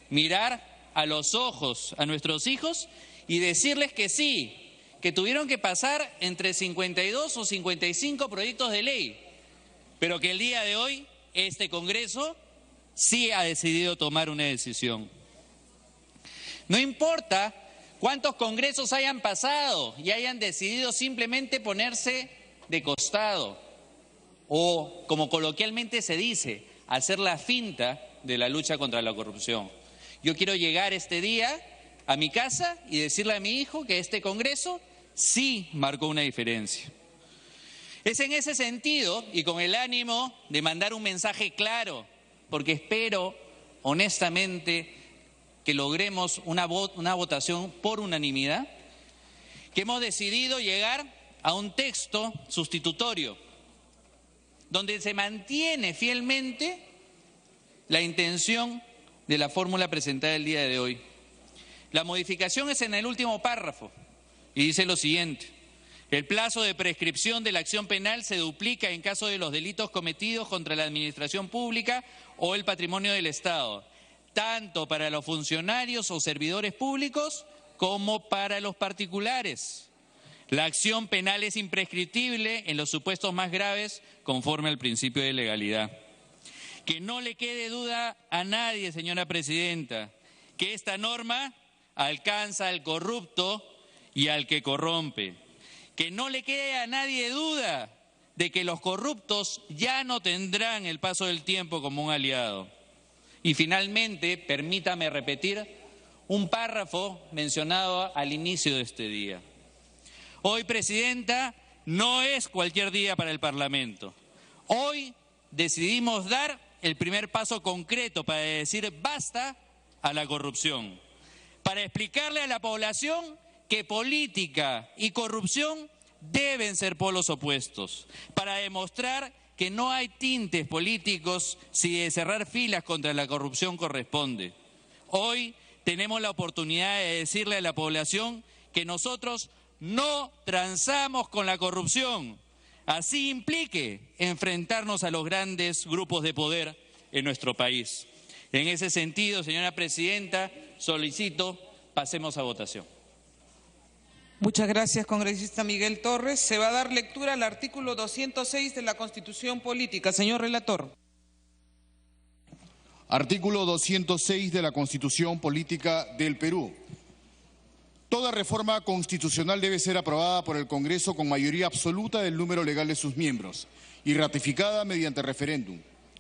mirar a los ojos a nuestros hijos y decirles que sí, que tuvieron que pasar entre 52 o 55 proyectos de ley, pero que el día de hoy este Congreso sí ha decidido tomar una decisión. No importa cuántos congresos hayan pasado y hayan decidido simplemente ponerse de costado o, como coloquialmente se dice, hacer la finta de la lucha contra la corrupción. Yo quiero llegar este día a mi casa y decirle a mi hijo que este Congreso sí marcó una diferencia. Es en ese sentido y con el ánimo de mandar un mensaje claro porque espero honestamente que logremos una votación por unanimidad, que hemos decidido llegar a un texto sustitutorio donde se mantiene fielmente la intención de la fórmula presentada el día de hoy. La modificación es en el último párrafo y dice lo siguiente: el plazo de prescripción de la acción penal se duplica en caso de los delitos cometidos contra la administración pública o el patrimonio del Estado, tanto para los funcionarios o servidores públicos como para los particulares. La acción penal es imprescriptible en los supuestos más graves conforme al principio de legalidad. Que no le quede duda a nadie, señora presidenta, que esta norma alcanza al corrupto y al que corrompe. Que no le quede a nadie duda de que los corruptos ya no tendrán el paso del tiempo como un aliado. Y finalmente, permítame repetir un párrafo mencionado al inicio de este día. Hoy, presidenta, no es cualquier día para el Parlamento. Hoy decidimos dar el primer paso concreto para decir basta a la corrupción, para explicarle a la población que política y corrupción deben ser polos opuestos, para demostrar que no hay tintes políticos si de cerrar filas contra la corrupción corresponde. Hoy tenemos la oportunidad de decirle a la población que nosotros no transamos con la corrupción, así implique enfrentarnos a los grandes grupos de poder en nuestro país. En ese sentido, señora presidenta, solicito pasemos a votación. Muchas gracias, congresista Miguel Torres. Se va a dar lectura al artículo 206 de la Constitución Política. Señor relator. Artículo 206 de la Constitución Política del Perú. Toda reforma constitucional debe ser aprobada por el Congreso con mayoría absoluta del número legal de sus miembros y ratificada mediante referéndum.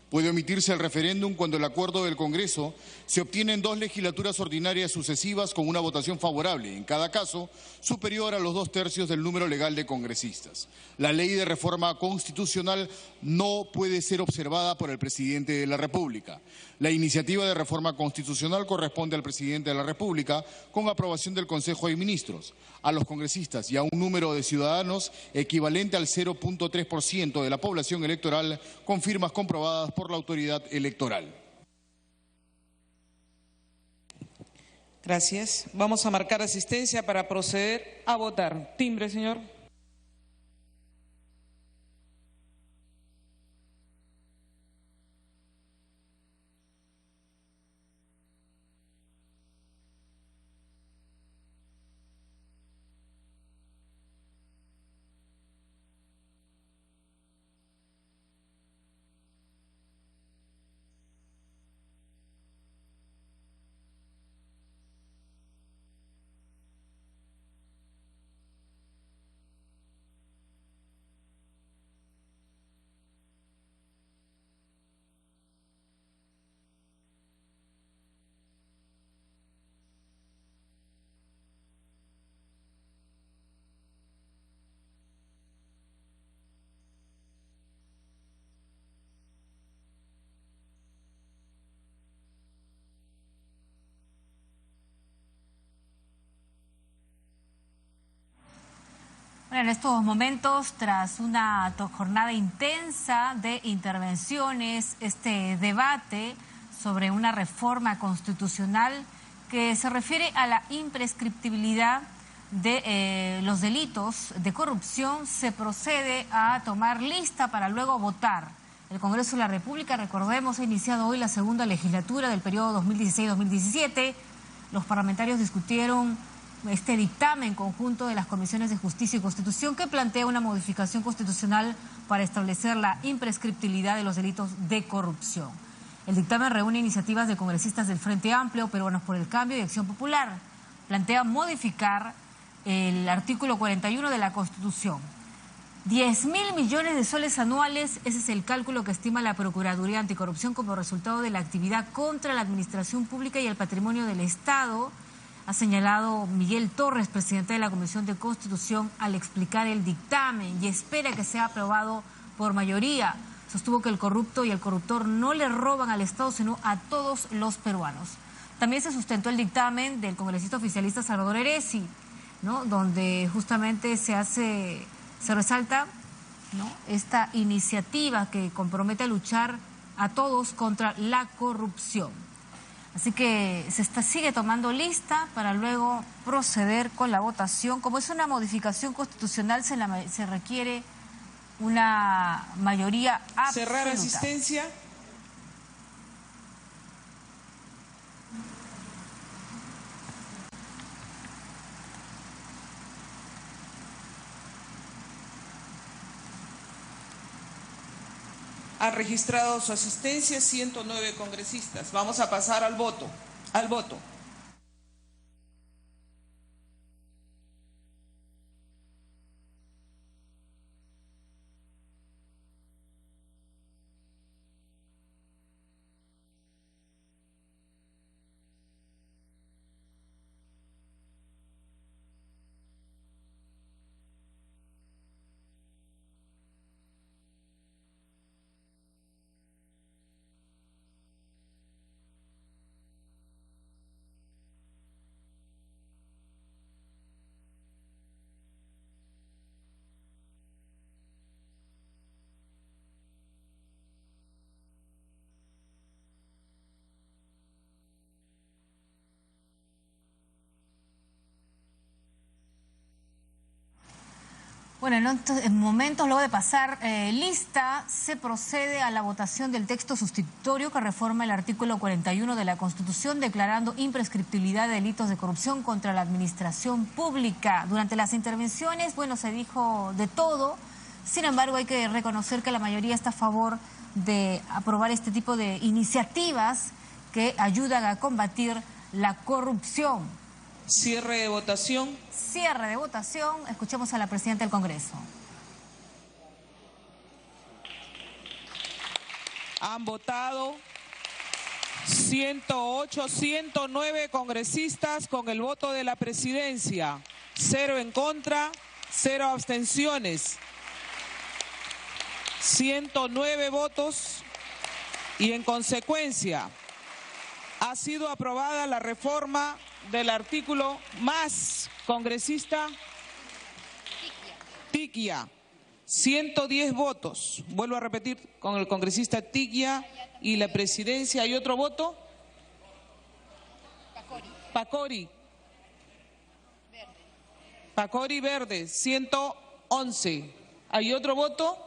Puede omitirse el referéndum cuando el acuerdo del Congreso se obtiene en 2 legislaturas ordinarias sucesivas con una votación favorable, en cada caso superior a los 2/3 del número legal de congresistas. La ley de reforma constitucional no puede ser observada por el presidente de la República. La iniciativa de reforma constitucional corresponde al presidente de la República con aprobación del Consejo de Ministros, a los congresistas y a un número de ciudadanos equivalente al 0.3% de la población electoral con firmas comprobadas por la autoridad electoral. Gracias. Vamos a marcar asistencia para proceder a votar. Timbre, señor. En estos momentos, tras una jornada intensa de intervenciones, este debate sobre una reforma constitucional que se refiere a la imprescriptibilidad de los delitos de corrupción, se procede a tomar lista para luego votar. El Congreso de la República, recordemos, ha iniciado hoy la segunda legislatura del periodo 2016-2017. Los parlamentarios discutieron este dictamen conjunto de las Comisiones de Justicia y Constitución que plantea una modificación constitucional para establecer la imprescriptibilidad de los delitos de corrupción. El dictamen reúne iniciativas de congresistas del Frente Amplio, Peruanos por el Cambio y Acción Popular. Plantea modificar el artículo 41 de la Constitución. 10.000 millones de soles anuales, ese es el cálculo que estima la Procuraduría Anticorrupción como resultado de la actividad contra la administración pública y el patrimonio del Estado, ha señalado Miguel Torres, presidente de la Comisión de Constitución, al explicar el dictamen, y espera que sea aprobado por mayoría. sostuvo que el corrupto y el corruptor no le roban al Estado, sino a todos los peruanos. También se sustentó el dictamen del congresista oficialista Salvador Heresi, ¿no?, donde justamente se resalta, ¿no?, esta iniciativa que compromete a luchar a todos contra la corrupción. Así que sigue tomando lista para luego proceder con la votación. Como es una modificación constitucional, se requiere una mayoría absoluta. Cerrar asistencia. Ha registrado su asistencia 109 congresistas. Vamos a pasar al voto. Bueno, en momentos luego de pasar lista, se procede a la votación del texto sustitutorio que reforma el artículo 41 de la Constitución, declarando imprescriptibilidad de delitos de corrupción contra la administración pública. Durante las intervenciones, bueno, se dijo de todo. Sin embargo, hay que reconocer que la mayoría está a favor de aprobar este tipo de iniciativas que ayudan a combatir la corrupción. Cierre de votación. Cierre de votación. Escuchemos a la presidenta del Congreso. Han votado 109 congresistas con el voto de la presidencia. 0 en contra, 0 abstenciones. 109 votos y en consecuencia ha sido aprobada la reforma del artículo más congresista Tiquia, 110 votos. Vuelvo a repetir, con el congresista Tiquia y la presidencia. ¿Hay otro voto? Pacori. Pacori Verde, 111. ¿Hay otro voto?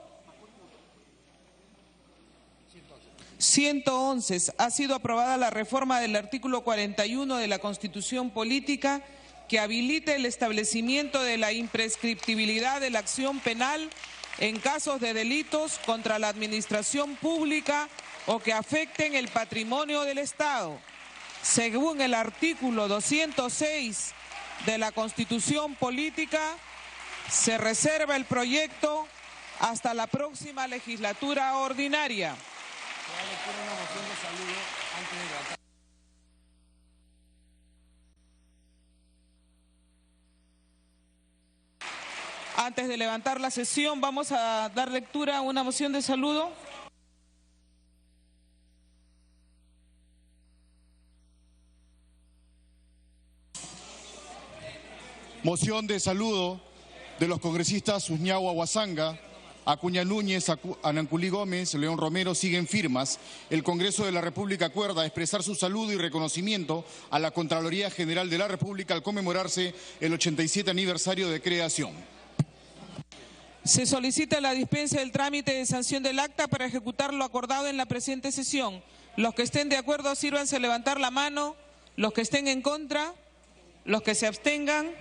111. Ha sido aprobada la reforma del artículo 41 de la Constitución Política que habilita el establecimiento de la imprescriptibilidad de la acción penal en casos de delitos contra la administración pública o que afecten el patrimonio del Estado. Según el artículo 206 de la Constitución Política, se reserva el proyecto hasta la próxima legislatura ordinaria. Antes de levantar la sesión, vamos a dar lectura a una moción de saludo. Moción de saludo de los congresistas Susñao Aguasanga, Acuña Núñez, Ananculí Gómez, León Romero siguen firmas. El Congreso de la República acuerda expresar su saludo y reconocimiento a la Contraloría General de la República al conmemorarse el 87 aniversario de creación. Se solicita la dispensa del trámite de sanción del acta para ejecutar lo acordado en la presente sesión. Los que estén de acuerdo, sírvanse a levantar la mano. Los que estén en contra, los que se abstengan.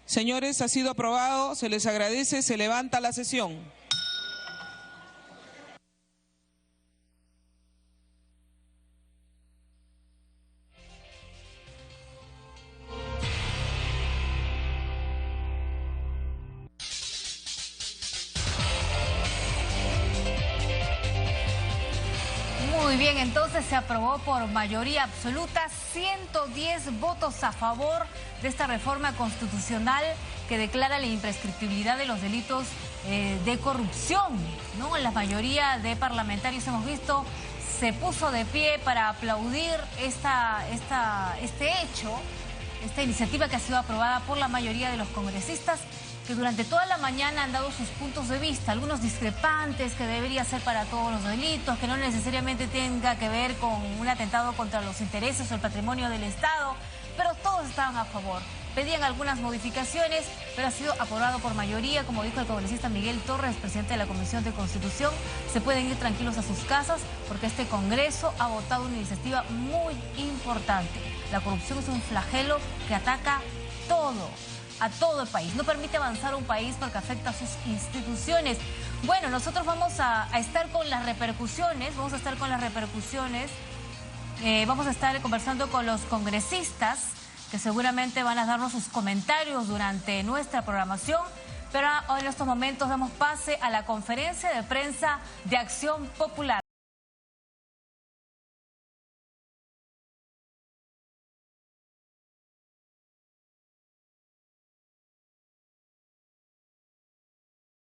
Señores, ha sido aprobado, se les agradece, se levanta la sesión. Muy bien. Bien, entonces se aprobó por mayoría absoluta, 110 votos a favor de esta reforma constitucional que declara la imprescriptibilidad de los delitos de corrupción, ¿no? La mayoría de parlamentarios, hemos visto, se puso de pie para aplaudir este hecho, esta iniciativa que ha sido aprobada por la mayoría de los congresistas, que durante toda la mañana han dado sus puntos de vista, algunos discrepantes, que debería ser para todos los delitos, que no necesariamente tenga que ver con un atentado contra los intereses o el patrimonio del Estado, pero todos estaban a favor. Pedían algunas modificaciones, pero ha sido aprobado por mayoría, como dijo el congresista Miguel Torres, presidente de la Comisión de Constitución. Se pueden ir tranquilos a sus casas porque este Congreso ha votado una iniciativa muy importante. La corrupción es un flagelo que ataca a todo el país. No permite avanzar un país porque afecta a sus instituciones. Bueno, nosotros vamos a estar con las repercusiones, vamos a estar conversando con los congresistas que seguramente van a darnos sus comentarios durante nuestra programación, pero en estos momentos damos pase a la conferencia de prensa de Acción Popular.